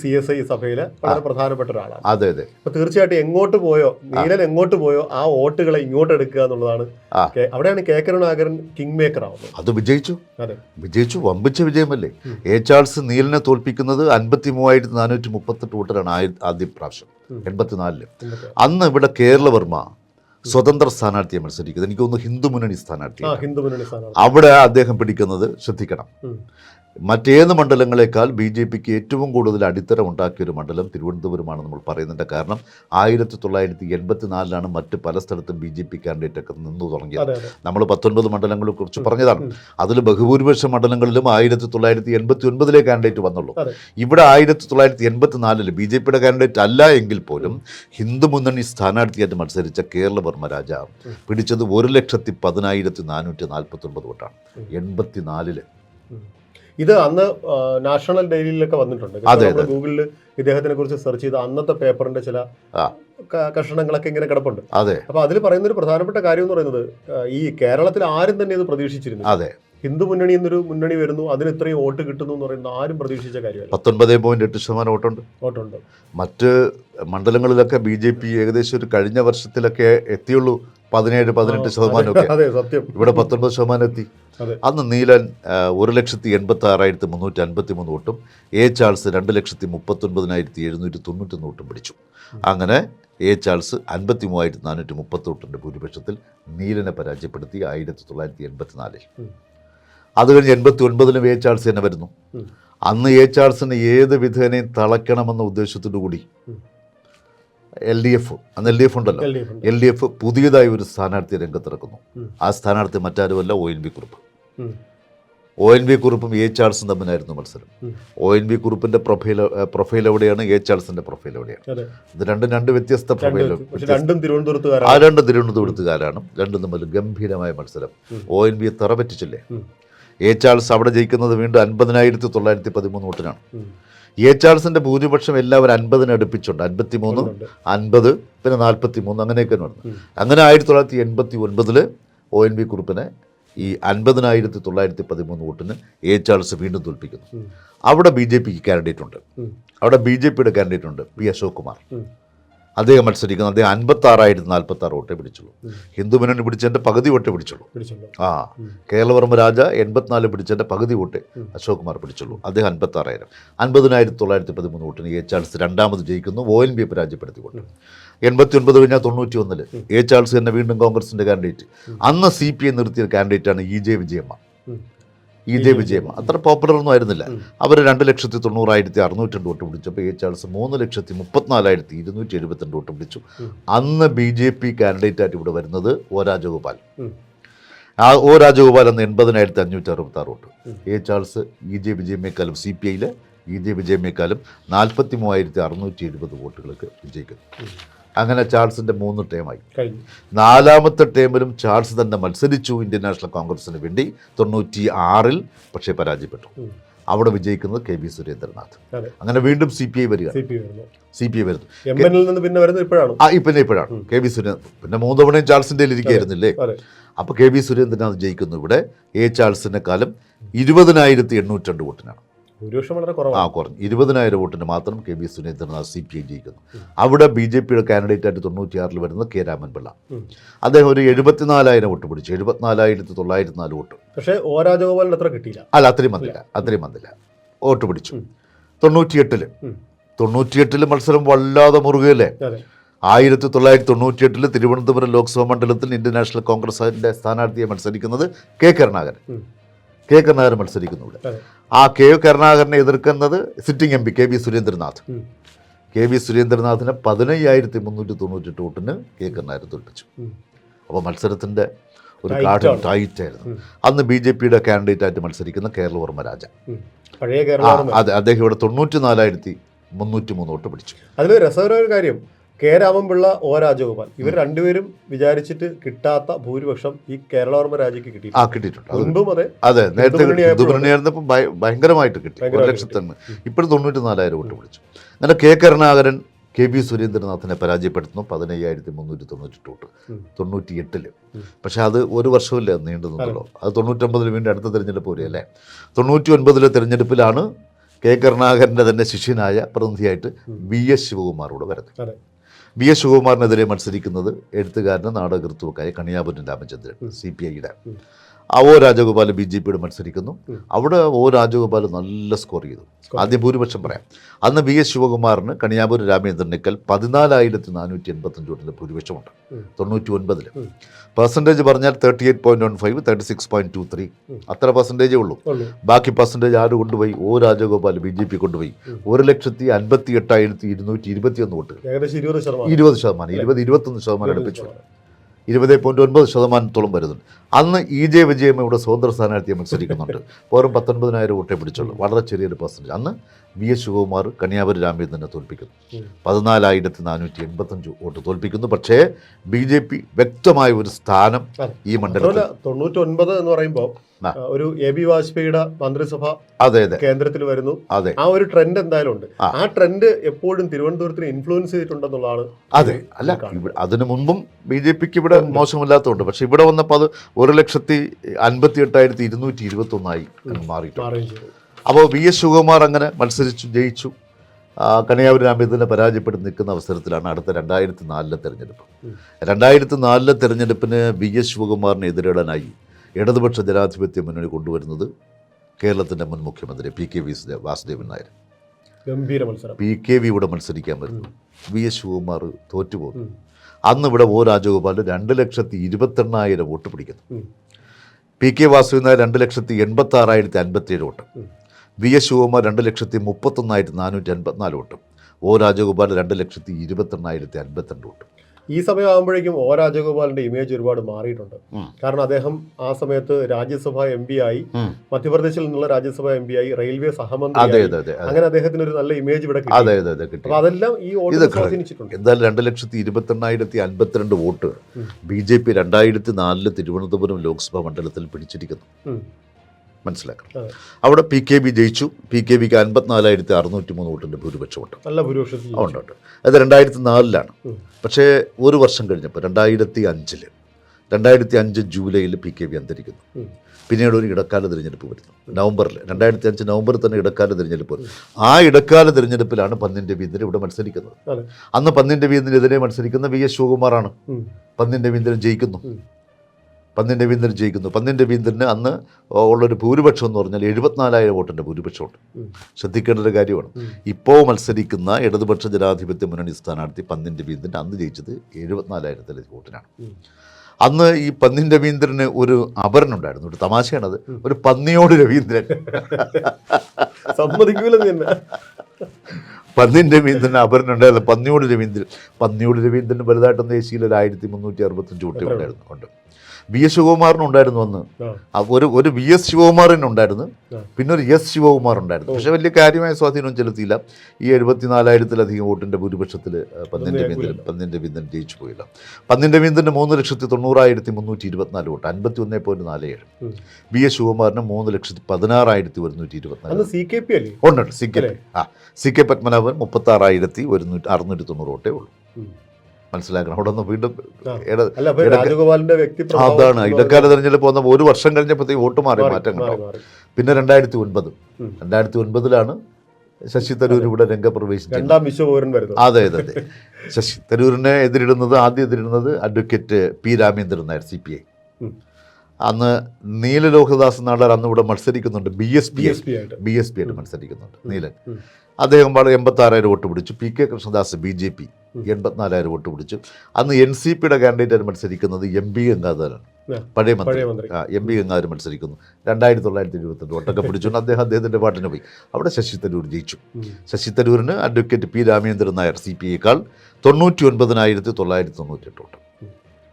CSI സഭയിലെ വളരെ പ്രധാനപ്പെട്ട ഒരാളാണ്. അതെ അതെ. അപ്പൊ തീർച്ചയായിട്ടും എങ്ങോട്ട് പോയോ, നീലൻ എങ്ങോട്ട് പോയോ ആ വോട്ടുകളെ ഇങ്ങോട്ട് എടുക്കുക എന്നുള്ളതാണ്. അവിടെയാണ് കെ കരുണാകരൻ കിങ് മേക്കർ ആവുന്നത്. അത് വിജയിച്ചു. അതെ, വിജയിച്ചു, വമ്പിച്ച വിജയമല്ലേ. എ ചാൾസ് നീലിനെ തോൽപ്പിക്കുന്നത് 53,438 വോട്ടിലാണ് ആദ്യ പ്രാവശ്യം 84. അന്ന് ഇവിടെ കേരളവർമ്മ സ്വതന്ത്ര സ്ഥാനാർത്ഥിയെ മത്സരിക്കുന്നത്, എനിക്ക് തോന്നുന്നു ഹിന്ദു മുന്നണി സ്ഥാനാർത്ഥി. അവിടെ അദ്ദേഹം പിടിക്കുന്നത് ശ്രദ്ധിക്കണം, മറ്റേത് മണ്ഡലങ്ങളെക്കാൾ BJPക്ക് ഏറ്റവും കൂടുതൽ അടിത്തറ ഉണ്ടാക്കിയൊരു മണ്ഡലം തിരുവനന്തപുരമാണ് നമ്മൾ പറയുന്നുണ്ട്. കാരണം 1984 മറ്റ് പല സ്ഥലത്തും BJP കാൻഡിഡേറ്റൊക്കെ നിന്നു തുടങ്ങിയത്. നമ്മൾ 19 മണ്ഡലങ്ങളെ കുറിച്ച് പറഞ്ഞതാണ്. അതിൽ ബഹുഭൂരിപക്ഷ മണ്ഡലങ്ങളിലും 1989 കാൻഡിഡേറ്റ് വന്നുള്ളൂ. ഇവിടെ 1984 BJPയുടെ കാൻഡിഡേറ്റ് അല്ല എങ്കിൽ പോലും ഹിന്ദു മുന്നണി സ്ഥാനാർത്ഥിയായിട്ട് മത്സരിച്ച കേരളവർമ്മ രാജ പിടിച്ചത് 1,10,449 വോട്ടാണ് 84. ഇത് അന്ന് നാഷണൽ ഡെയിലിയിലൊക്കെ വന്നിട്ടുണ്ട്. ഗൂഗിളിൽ ഇദ്ദേഹത്തിനെ കുറിച്ച് സെർച്ച് ചെയ്ത അന്നത്തെ പേപ്പറിന്റെ ചില കഷണങ്ങളൊക്കെ ഇങ്ങനെ കിടപ്പുണ്ട്. അപ്പൊ അതിൽ പറയുന്ന ഒരു പ്രധാനപ്പെട്ട കാര്യം എന്ന് പറയുന്നത്, ഈ കേരളത്തിൽ ആരും തന്നെ ഇത് പ്രതീക്ഷിച്ചിരുന്നു. ഹിന്ദു മുന്നണി എന്നൊരു മുന്നണി വരുന്നു, അതിന് ഇത്രയും വോട്ട് കിട്ടുന്നു എന്ന് പറയുന്നത് ആരും പ്രതീക്ഷിച്ച കാര്യമല്ല. 19.8% വോട്ടുണ്ട്. മറ്റ് മണ്ഡലങ്ങളിലൊക്കെ BJP ഏകദേശം ഒരു കഴിഞ്ഞ വർഷത്തിലൊക്കെ എത്തിയുള്ളൂ 17-18%. ഇവിടെ 19% എത്തി. അന്ന് നീലൻ 1,86,353 വോട്ടും എ ചാൾസ് 2,39,791 വോട്ടും പിടിച്ചു. അങ്ങനെ എ ചാൾസ് 53,430 വോട്ടിൻ്റെ ഭൂരിപക്ഷത്തിൽ നീലനെ പരാജയപ്പെടുത്തി 1984. അത് കഴിഞ്ഞ് 89 എ ചാൾസ് തന്നെ വരുന്നു. അന്ന് എ ചാൾസിന് ഏത് വിധേനയും തളയ്ക്കണമെന്ന ഉദ്ദേശത്തോടു കൂടി LDF ഉണ്ടല്ലോ, LDF പുതിയതായി ഒരു സ്ഥാനാർത്ഥി രംഗത്തിറക്കുന്നു. ആ സ്ഥാനാർത്ഥി മറ്റാരുമല്ല ONV കുറുപ്പ്. ONV കുറുപ്പും എ ചാൾസും തമ്മിലായിരുന്നു മത്സരം. ONV കുറുപ്പിന്റെ പ്രൊഫൈൽ എവിടെയാണ്, എ ചാൾസിന്റെ പ്രൊഫൈൽ എവിടെയാണ്. ഇത് രണ്ട് വ്യത്യസ്ത പ്രൊഫൈലും. രണ്ടും തിരുവനന്തപുരത്തുകാരാണ്. രണ്ടും തമ്മിൽ ഗംഭീരമായ മത്സരം. ONV തറപറ്റിച്ചില്ലേ. എ ചാൾസ് അവിടെ ജയിക്കുന്നത് വീണ്ടും 50,913 വോട്ടിനാണ്. എ ചാൾസിന്റെ ഭൂരിപക്ഷം എല്ലാവരും 50 അടുപ്പിച്ചുണ്ട്. 53, 50, പിന്നെ 43 അങ്ങനെയൊക്കെ വന്നു. അങ്ങനെ 1989 ONV കുറുപ്പിനെ ഈ 50,913 വോട്ടിന് എ ചാൾസ് വീണ്ടും തോൽപ്പിക്കുന്നു. അവിടെ BJPക്ക് കാൻഡിഡേറ്റ് ഉണ്ട്. അവിടെ BJPയുടെ കാൻഡിഡേറ്റ് ഉണ്ട്, P. അശോക് കുമാർ. അദ്ദേഹം മത്സരിക്കുന്നത്. അദ്ദേഹം 56,046 വോട്ടേ പിടിച്ചുള്ളൂ. ഹിന്ദു മുന്നണി പിടിച്ചതിൻ്റെ പകുതി വോട്ടേ പിടിച്ചുള്ളൂ. കേരളവർമ്മ രാജ 84 പിടിച്ചതിൻ്റെ പകുതി വോട്ടേ അശോക് കുമാർ പിടിച്ചുള്ളൂ. അദ്ദേഹം 56,000. 50,913 വോട്ടിന് എ ചാൾസ് രണ്ടാമത് ജയിക്കുന്നു, ONV പരാജയപ്പെടുത്തിക്കൊണ്ട്. 89 കഴിഞ്ഞാൽ 91 എ ചാൾസ് തന്നെ വീണ്ടും കോൺഗ്രസിൻ്റെ കാൻഡിഡേറ്റ്. അന്ന് CPI നിർത്തിയ കാൻഡിഡേറ്റാണ് EJ വിജയമ്മ. അത്ര പോപ്പുലർ ഒന്നും ആയിരുന്നില്ല. അവർ 2,90,602 വോട്ട് പിടിച്ചപ്പോൾ എ ചാൾസ് 3,34,272 വോട്ട് പിടിച്ചു. അന്ന് BJP കാൻഡിഡേറ്റായിട്ട് ഇവിടെ വരുന്നത് O. രാജഗോപാൽ. O. രാജഗോപാൽ അന്ന് 80,566 vote. A Charles EJ വിജയമ്മയെക്കാളും CPIയിലെ EJ വിജയമ്മയെക്കാളും 43,670 വോട്ടുകൾക്ക് വിജയിക്കുന്നു. അങ്ങനെ ചാൾസിൻ്റെ 3 ടേമായി. 4ാമത്തെ ടേമിലും ചാൾസ് തന്നെ മത്സരിച്ചു ഇന്ത്യൻ നാഷണൽ കോൺഗ്രസിന് വേണ്ടി 96-ൽ, പക്ഷേ പരാജയപ്പെട്ടു. അവിടെ വിജയിക്കുന്നത് KB സുരേന്ദ്രനാഥ്. അങ്ങനെ വീണ്ടും CPI വരുന്നു. ഇപ്പോഴാണ് KB സുരേന്ദ്രനാഥ്. പിന്നെ 3 തവണയും ചാൾസിൻ്റെ ഇരിക്കുകയായിരുന്നില്ലേ. അപ്പോൾ KB സുരേന്ദ്രനാഥ് ജയിക്കുന്നു. ഇവിടെ എ ചാൾസിനെക്കാളും 20,802 വോട്ടിനാണ്. കുറഞ്ഞു 20,000 വോട്ടിന് മാത്രം KB സുരേന്ദ്രനാഥ് CPI ജയിക്കുന്നു. അവിടെ BJPയുടെ കാൻഡിഡേറ്റായിട്ട് 96-ൽ വരുന്നത് K. രാമൻപിള്ള. അദ്ദേഹം ഒരു 74,000 വോട്ട് പിടിച്ചു, 74,904 വോട്ട്. പക്ഷേ O. രാജഗോപാലിന് അത്ര കിട്ടിയില്ല. അല്ല, അത്രയും വന്നില്ല. വോട്ട് പിടിച്ചു. 98-ൽ മത്സരം വല്ലാതെ മുറുകയല്ലേ. 1998 തിരുവനന്തപുരം ലോക്സഭാ മണ്ഡലത്തിൽ ഇന്ത്യൻ നാഷണൽ കോൺഗ്രസിന്റെ സ്ഥാനാർത്ഥിയെ മത്സരിക്കുന്നത് K. കരുണാകരൻ മത്സരിക്കുന്നു. ഇവിടെ ആ K. കരുണാകരനെ എതിർക്കുന്നത് sitting MP KB Surendranath. KB സുരേന്ദ്രനാഥിനെ 15,398 വോട്ടിന് K. കരുണാകരൻ തോൽപ്പിച്ചു. അപ്പോൾ മത്സരത്തിൻ്റെ ഒരു Tight കാഠിന്യം ആണ്. ടൈറ്റായിരുന്നു. അന്ന് BJPയുടെ കാൻഡിഡേറ്റായിട്ട് മത്സരിക്കുന്ന കേരളവർമ്മ രാജ, പഴയ കേരളം. അതെ, അദ്ദേഹം ഇവിടെ 94,303 വോട്ട് പിടിച്ചു. അതിൽ രസകരമായ കാര്യം, കെ രാമൻപിള്ള, ഒ രാജഗോപാൽ, ഇവർ രണ്ടുപേരും വിചാരിച്ചിട്ട് കിട്ടാത്ത ഭൂരിപക്ഷം ഈ കേരളവർമ്മ രാജയ്ക്ക് കിട്ടിയിട്ടുണ്ട്. കിട്ടിയിട്ടുണ്ട്. മുൻപും അതെ, അതെ, നേരത്തെ ഹിന്ദുമുന്നണിയായപ്പോൾ ഹിന്ദുമുന്നണിയായിരുന്നപ്പോൾ ഭയങ്കരമായിട്ട് കിട്ടി. ഭയങ്കരമായിട്ട് 1,00,000 ഇപ്പോഴും 94,000 വോട്ട് പിടിച്ചു. അങ്ങനെ കെ കരുണാകരൻ KB സുരേന്ദ്രനാഥിനെ പരാജയപ്പെടുത്തുന്നു. 15,398 വോട്ട് 98-ൽ. പക്ഷെ അത് ഒരു വർഷമില്ല നീണ്ടു നിന്നല്ലോ. അത് 99-ൽ വീണ്ടും അടുത്ത തിരഞ്ഞെടുപ്പ് വരികയല്ലേ. 99-ലെ തിരഞ്ഞെടുപ്പിലാണ് കെ കരുണാകരൻ്റെ തന്നെ ശിഷ്യനായ പ്രതിനിധിയായിട്ട് VS ശിവകുമാറോട് വരുന്നത്. VS ശിവകുമാറിനെതിരെ മത്സരിക്കുന്നത് എഴുത്തുകാരനും നാടകകൃത്തുമൊക്കെ കണിയാപുരം രാമചന്ദ്രൻ, CPIയുടെ. ഒ രാജഗോപാൽ BJPയുടെ മത്സരിക്കുന്നു. അവിടെ ഒ രാജഗോപാൽ നല്ല സ്കോർ ചെയ്തു. ആദ്യം ഭൂരിപക്ഷം പറയാം. അന്ന് VS ശിവകുമാറിന് കണിയാപുരം രാമചന്ദ്രനേക്കാൾ 14,485 വോട്ടിൻ്റെ ഭൂരിപക്ഷമുണ്ട് 99-ൽ. പെർസെൻറ്റേജ് പറഞ്ഞാൽ 38.15, 36.23, അത്ര പെർസെൻറ്റേജേ ഉള്ളൂ. ബാക്കി പെർസെൻറ്റേജ് ആര് കൊണ്ടുപോയി? ഒ രാജഗോപാൽ BJP കൊണ്ടുപോയി. 1,58,221 വോട്ടുകൾ, ഏകദേശം 20%. 20%, അടുപ്പിച്ചു. 20.9% വരുന്നുണ്ട്. അന്ന് EJ വിജയമ്മയുടെ സ്വതന്ത്ര സ്ഥാനാർത്ഥിയെ മത്സരിക്കുന്നുണ്ട്. വെറും 19,000 വോട്ടേ പിടിച്ചുള്ളൂ. വളരെ ചെറിയൊരു പെർസെൻറ്റേജ്. അന്ന് VS ശിവകുമാർ കന്യാകുമാരി രാമചന്ദ്രനെ തോൽപ്പിക്കുന്നു. 14,485 വോട്ട് തോൽപ്പിക്കുന്നു. പക്ഷേ BJP വ്യക്തമായ ഒരു സ്ഥാനം ഈ മണ്ഡലത്തിൽ. 99 എന്ന് പറയുമ്പോൾ ഒരു AB വാജ്പേയിയുടെ മന്ത്രിസഭ കേന്ദ്രത്തിൽ വരുന്നു. അതെ, ആ ഒരു ട്രെൻഡ് എന്തായാലും ഉണ്ട്. ആ ട്രെൻഡ് എപ്പോഴും തിരുവനന്തപുരത്തിന് ഇൻഫ്ലുവൻസ് ചെയ്തിട്ടുണ്ടെന്നുള്ളതാണ്. അതെ, അല്ല, അതിനു മുൻപും BJPക്ക് ഇവിടെ മോശമില്ലാത്തതുണ്ട്. പക്ഷെ ഇവിടെ വന്നപ്പോൾ അത് 1,58,221 മാറിയിട്ടുണ്ട്. അപ്പോൾ VS ശിവകുമാർ അങ്ങനെ മത്സരിച്ചു, ജയിച്ചു. കണിയാപുരം രാമചന്ദ്രനെ പരാജയപ്പെട്ട് നിൽക്കുന്ന അവസരത്തിലാണ് അടുത്ത 2004-ലെ തെരഞ്ഞെടുപ്പ്. 2004-ലെ തെരഞ്ഞെടുപ്പിന് VS ശിവകുമാറിനെ എതിരിടാനായി ഇടതുപക്ഷ ജനാധിപത്യ മുന്നണി കൊണ്ടുവരുന്നത് കേരളത്തിൻ്റെ മുൻ മുഖ്യമന്ത്രി PK വാസുദേവൻ നായർ. ഗംഭീര മത്സരം. PKV ഇവിടെ മത്സരിക്കാൻ വരുന്നു. VS ശിവകുമാർ തോറ്റുപോകുന്നു. അന്ന് ഇവിടെ ഒ രാജഗോപാൽ 2,28,000 വോട്ട് പിടിക്കുന്നു. PK Vasudevan Nair 2,86,057 vote. VS Sivakumar 2,31,484 vote. O Rajagopal 2,22,052 vote. ഈ സമയമാകുമ്പോഴേക്കും ഒ രാജഗോപാലിന്റെ ഇമേജ് ഒരുപാട് മാറിയിട്ടുണ്ട്. കാരണം അദ്ദേഹം ആ സമയത്ത് രാജ്യസഭ MP ആയി, മധ്യപ്രദേശിൽ നിന്നുള്ള രാജ്യസഭ MP ആയി, റെയിൽവേ സഹമന്ത്രി. അങ്ങനെ അദ്ദേഹത്തിന് ഒരു നല്ല ഇമേജ് ഇവിടെ കിട്ടി. അപ്പൊ അതെല്ലാം ഈ വോട്ട് സ്വാധീനിച്ചിട്ടുണ്ട്. എന്തായാലും 2,28,052 വോട്ട് BJP 2004 തിരുവനന്തപുരം ലോക്സഭാ മണ്ഡലത്തിൽ പിടിച്ചിരിക്കുന്നു. മനസ്സിലാക്കണം. അവിടെ PKB ജയിച്ചു. PKBക്ക് 54,603 വോട്ടിൻ്റെ ഭൂരിപക്ഷമുണ്ട്. നല്ല ഭൂരിപക്ഷത്തിൽ ഉണ്ട്. അത് 2004-ലാണ്. പക്ഷേ ഒരു വർഷം കഴിഞ്ഞപ്പോൾ 2005 ജൂലൈയിൽ PKB അന്തരിക്കുന്നു. പിന്നീട് ഒരു ഇടക്കാല തിരഞ്ഞെടുപ്പ് വരുന്നു നവംബറിൽ. 2005 നവംബറിൽ തന്നെ ഇടക്കാല തിരഞ്ഞെടുപ്പ്. ആ ഇടക്കാല തിരഞ്ഞെടുപ്പിലാണ് പന്നിൻ രവീന്ദ്രൻ ഇവിടെ മത്സരിക്കുന്നത്. അന്ന് പന്നിൻ രവീന്ദ്രനെതിരെ മത്സരിക്കുന്ന VS ശിവകുമാറാണ്. പന്നിൻ രവീന്ദ്രൻ ജയിക്കുന്നു. പന്നിൻ രവീന്ദ്രന് അന്ന് ഉള്ളൊരു ഭൂരിപക്ഷം എന്ന് പറഞ്ഞാൽ 74,000 വോട്ടിൻ്റെ ഭൂരിപക്ഷമുണ്ട്. ശ്രദ്ധിക്കേണ്ട ഒരു കാര്യമാണ്. ഇപ്പോൾ മത്സരിക്കുന്ന ഇടതുപക്ഷ ജനാധിപത്യ മുന്നണി സ്ഥാനാർത്ഥി പന്നിൻ രവീന്ദ്രൻ അന്ന് ജയിച്ചത് 74,000 വോട്ടിനാണ്. അന്ന് ഈ പന്നിൻ രവീന്ദ്രന് ഒരു അപരനുണ്ടായിരുന്നു. ഒരു തമാശയാണത്. ഒരു പന്നിയോട് രവീന്ദ്രൻ. പന്നിൻ രവീന്ദ്രൻ അപരനുണ്ടായിരുന്നു. പന്നിയോട് രവീന്ദ്രൻ വലുതായിട്ടൊന്ന് ദേശീയയിൽ 1,365 വോട്ടേ ഉണ്ടായിരുന്നു. VS ശിവകുമാറിനുണ്ടായിരുന്നു അന്ന്. ഒരു VS ശിവകുമാറിനുണ്ടായിരുന്നു, പിന്നെ ഒരു S ശിവകുമാർ ഉണ്ടായിരുന്നു. പക്ഷേ വലിയ കാര്യമായ സ്വാധീനം ചെലുത്തിയില്ല. ഈ 74,000-ലധികം വോട്ടിൻ്റെ ഭൂരിപക്ഷത്തിൽ പന്നിൻ രവീന്ദ്രൻ ജയിച്ചു പോയില്ല. പന്നിൻ രവീന്ദ്രന് 3,90,324 വോട്ട്, 51.47. VS ശിവകുമാറിന് 3,16,124. ഉണ്ട്. CK പത്മനാഭൻ 36,690 വോട്ടേ ഉള്ളൂ. മനസ്സിലാക്കണം. അവിടെ നിന്ന് വീണ്ടും അതാണ് ഇടക്കാല തെരഞ്ഞെടുപ്പ് വന്നപ്പോൾ ഒരു വർഷം കഴിഞ്ഞപ്പോഴത്തേക്ക് വോട്ട് മാറ്റങ്ങളുണ്ടാവും. പിന്നെ 2009-ലാണ് ശശി തരൂർ ഇവിടെ രംഗപ്രവേശിച്ചത്. അതെ. ശശി തരൂരിനെ ആദ്യം എതിരിടുന്നത് advocate P Ramendran Nair, CPI. അന്ന് നീലലോഹിദാസ് നാടാർ അന്ന് ഇവിടെ മത്സരിക്കുന്നുണ്ട്. BSP ആയിട്ട് മത്സരിക്കുന്നുണ്ട് നീലൻ. അദ്ദേഹം 86,000 വോട്ട് പിടിച്ചു. PK കൃഷ്ണദാസ് BJP 84,000 വോട്ട് പിടിച്ചു. അന്ന് NCPയുടെ കാൻഡിഡേറ്റ് മത്സരിക്കുന്നത് MP ഗംഗാധരനാണ്, പഴയ മന്ത്രി. MP ഗംഗാധരൻ മത്സരിക്കുന്നു. 2,922 വോട്ടൊക്കെ പിടിച്ചുകൊണ്ട് അദ്ദേഹത്തിൻ്റെ പാട്ടിന് പോയി. അവിടെ ശശി തരൂർ ജയിച്ചു. ശശി തരൂരിന് അഡ്വക്കേറ്റ് P രാമേന്ദ്രൻ നായർ CPIയേക്കാൾ 99,998 വോട്ട്.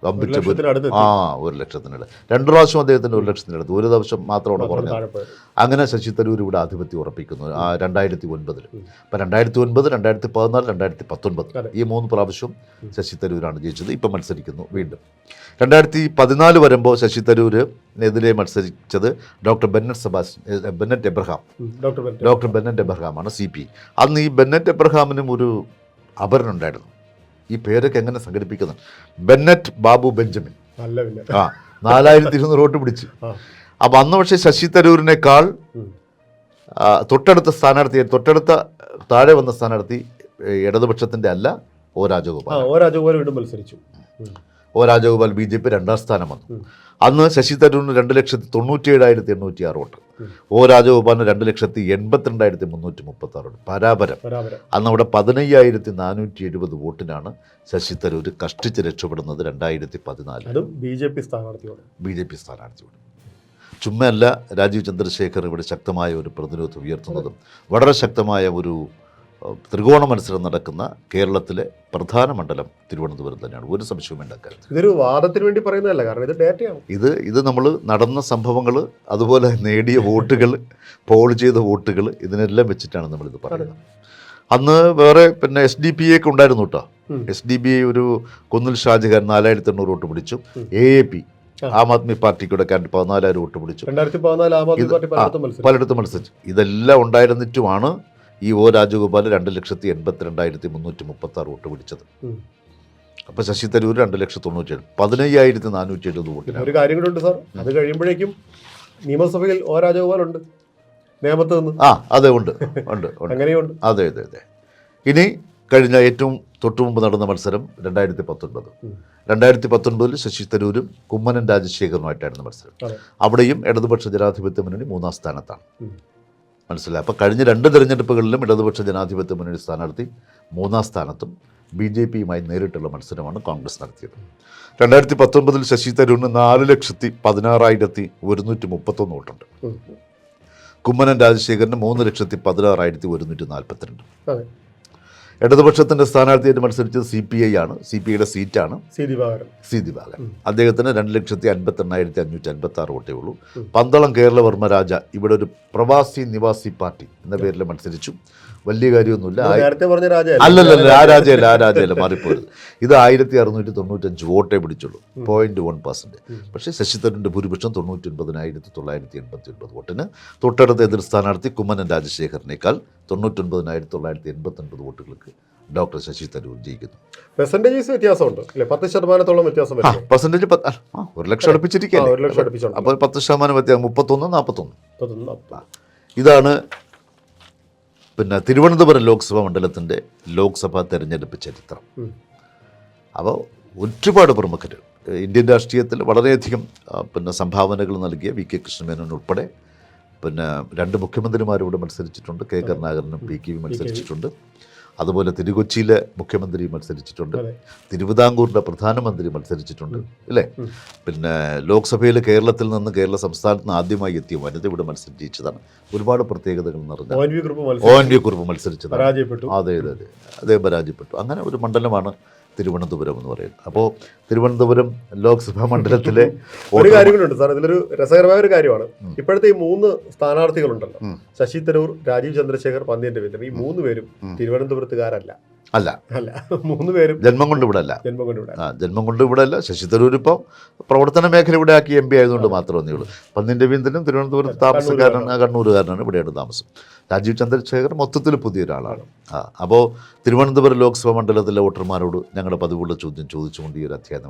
വമ്പിച്ച ലക്ഷത്തിനടുത്ത് ആ 1 ലക്ഷത്തിനടുത്ത് 2 പ്രാവശ്യം അദ്ദേഹത്തിന് 1 ലക്ഷത്തിനടുത്ത്, ഒരു ദിവസം മാത്രമാണ് കുറഞ്ഞത്. താഴെ പോയത്. അങ്ങനെ ശശി തരൂർ ഇവിടെ ആധിപത്യം ഉറപ്പിക്കുന്നു 2009. അപ്പം 2009, 2014, 2019 ഈ 3 പ്രാവശ്യവും ശശി തരൂരാണ് ജയിച്ചത്. ഇപ്പം മത്സരിക്കുന്നു വീണ്ടും. 2014 വരുമ്പോൾ ശശി തരൂരിനെതിരെ മത്സരിച്ചത് doctor Bennett Abraham. Doctor Bennett എബ്രഹാമാണ് CP. അന്ന് ഈ ബെന്നറ്റ് എബ്രഹാമിനും ഒരു അപരനുണ്ടായിരുന്നു. ഈ പേരൊക്കെ എങ്ങനെ സംഘടിപ്പിക്കുന്നത്? Bennett Babu Benjamin. നല്ല പിന്നെ 4200 വോട്ട് പിടിച്ചു. അപ്പം അന്ന് പക്ഷേ ശശി തരൂരിനേക്കാൾ തൊട്ടടുത്ത താഴെ വന്ന സ്ഥാനാർത്ഥി ഇടതുപക്ഷത്തിൻ്റെ അല്ല, ഒ രാജഗോപാൽ വീണ്ടും മത്സരിച്ചു. ഒ രാജഗോപാൽ BJP 2ാം സ്ഥാനം വന്നു. അന്ന് ശശി തരൂരിന് 2,97,806 വോട്ട്, ഒ രാജഗോപാലിന് 2,82,336 വോട്ട്. പരാപരം. അന്ന് അവിടെ 15,470 വോട്ടിനാണ് ശശി തരൂർ കഷ്ടിച്ച് രക്ഷപ്പെടുന്നത് 2014. BJP സ്ഥാനാർത്ഥിയോട്. ചുമ്മല്ല രാജീവ് ചന്ദ്രശേഖർ ഇവിടെ ശക്തമായ ഒരു പ്രതിരോധം ഉയർത്തുന്നതും വളരെ ശക്തമായ ഒരു ത്രികോണ മത്സരം നടക്കുന്ന കേരളത്തിലെ പ്രധാന മണ്ഡലം തിരുവനന്തപുരം തന്നെയാണ്. ഒരു സംശയവും ഉണ്ടാക്കാൻ. ഇതൊരു വാദത്തിന് വേണ്ടി പറയുന്നതല്ല, കാരണം ഇത് ഡേറ്റയാണ്. ഇത് നമ്മൾ നടന്ന സംഭവങ്ങൾ, അതുപോലെ നേടിയ വോട്ടുകൾ, പോൾ ചെയ്ത വോട്ടുകൾ, ഇതിനെല്ലാം വെച്ചിട്ടാണ് നമ്മളിത് പറയുന്നത്. അന്ന് വേറെ പിന്നെ SDPA ഒക്കെ ഉണ്ടായിരുന്നു കേട്ടോ. SDPA ഒരു കുന്നിൽ ഷാജഹാൻ 4,800 വോട്ട് പിടിച്ചു. AAP ആം ആദ്മി പാർട്ടിക്കൂടെ 14,000 വോട്ട് പിടിച്ചു. 2014 പലയിടത്തും മത്സരിച്ചു. ഇതെല്ലാം ഉണ്ടായിരുന്നിട്ടുമാണ് ഈ ഒ രാജഗോപാൽ 2,82,336 വോട്ട് പിടിച്ചത്. അപ്പോൾ ശശി തരൂർ 2,97,000, 15,470 വോട്ടിന്. ഒരു കാര്യം കൂടെ ഉണ്ട് സാർ, അത് കഴിയുമ്പോഴേക്കും നിയമസഭയിൽ ഒ രാജഗോപാൽ ഉണ്ട്, നേമത്ത് നിന്ന്. അതെ ഉണ്ട്. അങ്ങനെയുണ്ട്. അതെ. ഇനി കഴിഞ്ഞ ഏറ്റവും തൊട്ടുമുമ്പ് നടന്ന മത്സരം 2019 ശശി തരൂരും കുമ്മനം രാജശേഖരനുമായിട്ടായിരുന്നു മത്സരം. അവിടെയും ഇടതുപക്ഷ ജനാധിപത്യ മുന്നണി 3ാം സ്ഥാനത്താണ്. മനസ്സിലായി. അപ്പോൾ കഴിഞ്ഞ 2 തെരഞ്ഞെടുപ്പുകളിലും ഇടതുപക്ഷ ജനാധിപത്യ മുന്നണി സ്ഥാനാർത്ഥി 3ാം സ്ഥാനത്തും BJPയുമായി നേരിട്ടുള്ള മത്സരമാണ് കോൺഗ്രസ് നടത്തിയത്. 2019 ശശി തരൂരിന് 4,16,131 വോട്ടുണ്ട്. കുമ്മനം രാജശേഖരന് 3,16,142. ഇടതുപക്ഷത്തിൻ്റെ സ്ഥാനാർത്ഥിയായിട്ട് മത്സരിച്ചത് CPI ആണ്. CPIയുടെ സീറ്റാണ് സി ദിവാകരൻ. അദ്ദേഹത്തിന് 2,58,556 വോട്ടേ ഉള്ളൂ. പന്തളം കേരളവർമ്മ രാജ ഇവിടെ ഒരു പ്രവാസി നിവാസി പാർട്ടി എന്ന പേരിൽ മത്സരിച്ചു. വലിയ കാര്യമൊന്നുമില്ല. അല്ലല്ല, ആ രാജയല്ല മാറിപ്പോയത്. ഇത് 1,695 വോട്ടേ പിടിച്ചുള്ളൂ, 0.1%. പക്ഷേ ശശി തരൂരിൻ്റെ ഭൂരിപക്ഷം 99,989 വോട്ടിന്. തൊട്ടടുത്ത എതിർ സ്ഥാനാർത്ഥി കുമ്മനം രാജശേഖരനേക്കാൾ 99,989 വോട്ടുകൾക്ക് ഡോക്ടർ ശശി തരൂർ ജയിക്കുന്നു. പെർസെന്റേജ് വ്യത്യാസമുണ്ട്, 10% വ്യത്യാസം. പെർസെന്റേജ് 1 ലക്ഷം അടുപ്പിച്ചിരിക്കുകയാണ്. അപ്പോൾ 10% വ്യത്യാസം 31-41. ഇതാണ് പിന്നെ തിരുവനന്തപുരം ലോക്സഭാ മണ്ഡലത്തിൻ്റെ ലോക്സഭാ തെരഞ്ഞെടുപ്പ് ചരിത്രം. അപ്പോൾ ഒരുപാട് പ്രമുഖർ ഇന്ത്യൻ രാഷ്ട്രീയത്തിൽ വളരെയധികം പിന്നെ സംഭാവനകൾ നൽകിയ VK കൃഷ്ണമേനോൻ ഉൾപ്പെടെ പിന്നെ 2 മുഖ്യമന്ത്രിമാരിവിടെ മത്സരിച്ചിട്ടുണ്ട്. K കരുണാകരനും PK മത്സരിച്ചിട്ടുണ്ട്. അതുപോലെ തിരുകൊച്ചിയിലെ മുഖ്യമന്ത്രി മത്സരിച്ചിട്ടുണ്ട്. തിരുവിതാംകൂറിൻ്റെ പ്രധാനമന്ത്രി മത്സരിച്ചിട്ടുണ്ട്, അല്ലേ? പിന്നെ ലോക്സഭയിൽ കേരളത്തിൽ നിന്ന്, കേരള സംസ്ഥാനത്ത് നിന്ന് ആദ്യമായി എത്തിയ വനിത ഇവിടെ മത്സരിച്ചതാണ്. ഒരുപാട് പ്രത്യേകതകൾ നിറഞ്ഞ ONV കുറുപ്പ് മത്സരിച്ചതാണ്. അതെ, അദ്ദേഹം പരാജയപ്പെട്ടു. അങ്ങനെ ഒരു മണ്ഡലമാണ് തിരുവനന്തപുരം എന്ന് പറയുന്നത്. അപ്പോൾ തിരുവനന്തപുരം ലോക്സഭാ മണ്ഡലത്തിലെ ഒരു കാര്യം കൂടെ ഉണ്ട് സാർ, ഇതിലൊരു രസകരമായ ഒരു കാര്യമാണ്. ഇപ്പോഴത്തെ ഈ 3 സ്ഥാനാർത്ഥികളുണ്ടല്ലോ, ശശി തരൂർ, രാജീവ് ചന്ദ്രശേഖർ, പന്ന്യൻ രവീന്ദ്രൻ, ഈ 3 പേരും തിരുവനന്തപുരത്തുകാരല്ല. അല്ല 3 പേരും ജന്മം കൊണ്ട് ഇവിടെ അല്ല. ശശി തരൂർ ഇപ്പോൾ പ്രവർത്തന മേഖല ഇവിടെ ആക്കി MP ആയതുകൊണ്ട് മാത്രമേ ഉള്ളൂ. പന്ന്യൻ രവീന്ദ്രനും തിരുവനന്തപുരത്ത് താമസക്കാരനാണ്, കണ്ണൂരുകാരനാണ്, ഇവിടെയാണ് താമസം. രാജീവ് ചന്ദ്രശേഖർ മൊത്തത്തിൽ പുതിയൊരാളാണ്. അപ്പോൾ തിരുവനന്തപുരം ലോക്സഭാ മണ്ഡലത്തിലെ വോട്ടർമാരോട് ഞങ്ങളുടെ പതിവുള്ള ചോദ്യം ചോദിച്ചുകൊണ്ട് ഈ ഒരു അധ്യായം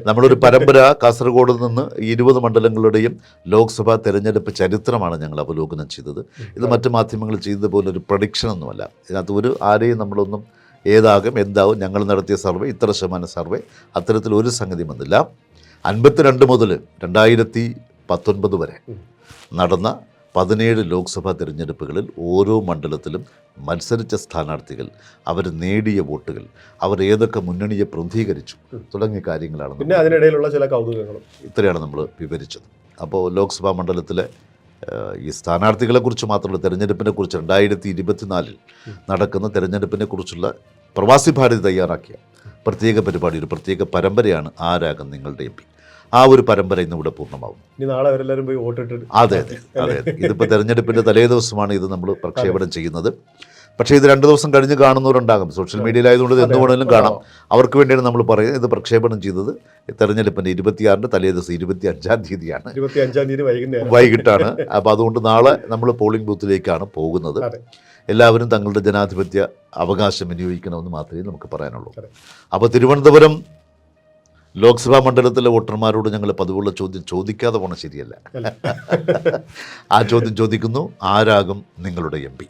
നമ്മളൊരു പരമ്പര കാസർഗോഡ് നിന്ന് 20 മണ്ഡലങ്ങളുടെയും ലോക്സഭാ തെരഞ്ഞെടുപ്പ് ചരിത്രമാണ് ഞങ്ങൾ അവലോകനം ചെയ്തത്. ഇത് മറ്റ് മാധ്യമങ്ങൾ ചെയ്തതുപോലെ ഒരു പ്രഡിക്ഷനൊന്നുമല്ല. ഇതിനകത്ത് ആരെയും നമ്മളൊന്നും ഏതാകും എന്താവും, ഞങ്ങൾ നടത്തിയ സർവേ ഇത്ര ശതമാനം സർവേ, അത്തരത്തിൽ ഒരു സംഗതി വന്നില്ല. 52 മുതൽ 2019 വരെ നടന്ന 17 ലോക്സഭാ തിരഞ്ഞെടുപ്പുകളിൽ ഓരോ മണ്ഡലത്തിലും മത്സരിച്ച സ്ഥാനാർത്ഥികൾ, അവർ നേടിയ വോട്ടുകൾ, അവർ ഏതൊക്കെ മുന്നണിയെ പ്രതിനിധീകരിച്ചു തുടങ്ങിയ കാര്യങ്ങളാണ്. പിന്നെ അതിനിടയിലുള്ള ചില കൗതുകങ്ങളും ഇത്രയാണ് നമ്മൾ വിവരിച്ചത്. അപ്പോൾ ലോക്സഭാ മണ്ഡലത്തിലെ ഈ സ്ഥാനാർത്ഥികളെക്കുറിച്ച് മാത്രമല്ല, തെരഞ്ഞെടുപ്പിനെക്കുറിച്ച് 2024 നടക്കുന്ന തെരഞ്ഞെടുപ്പിനെക്കുറിച്ചുള്ള പ്രവാസി ഭാരതി തയ്യാറാക്കിയ പ്രത്യേക പരിപാടി, ഒരു പ്രത്യേക പരമ്പരയാണ് ആരാകും നിങ്ങളുടെ MP. ആ ഒരു പരമ്പര ഇന്നിവിടെ പൂർണ്ണമാവും. ഇനി നാളെ അവരെല്ലാവരും പോയി വോട്ടിട്ട്. അതെ. ഇതിപ്പോൾ തെരഞ്ഞെടുപ്പിൻ്റെ തലേ ദിവസമാണ് ഇത് നമ്മൾ പ്രക്ഷേപണം ചെയ്യുന്നത്. പക്ഷേ ഇത് 2 ദിവസം കഴിഞ്ഞ് കാണുന്നവരുണ്ടാകും. സോഷ്യൽ മീഡിയയിലായതുകൊണ്ട് ഇത് എന്ത് വേണമെങ്കിലും കാണാം. അവർക്ക് വേണ്ടിയാണ് നമ്മൾ പറയുന്നത്. ഇത് പ്രക്ഷേപണം ചെയ്തത് തെരഞ്ഞെടുപ്പിൻ്റെ 26-ൻ്റെ തലേ ദിവസം 25-ാം തീയതിയാണ്, 25-ാം തീയതി വൈകിട്ടാണ്. അപ്പോൾ അതുകൊണ്ട് നാളെ നമ്മൾ പോളിംഗ് ബൂത്തിലേക്കാണ് പോകുന്നത്. എല്ലാവരും തങ്ങളുടെ ജനാധിപത്യ അവകാശം വിനിയോഗിക്കണമെന്ന് മാത്രമേ നമുക്ക് പറയാനുള്ളൂ. അപ്പോൾ തിരുവനന്തപുരം ലോക്സഭാ മണ്ഡലത്തിലെ വോട്ടർമാരോട് ഞങ്ങൾ പതിവുള്ള ചോദ്യം ചോദിക്കാതെ പോകണം ശരിയല്ല. ആ ചോദ്യം ചോദിക്കുന്നു, ആരാകും നിങ്ങളുടെ MP?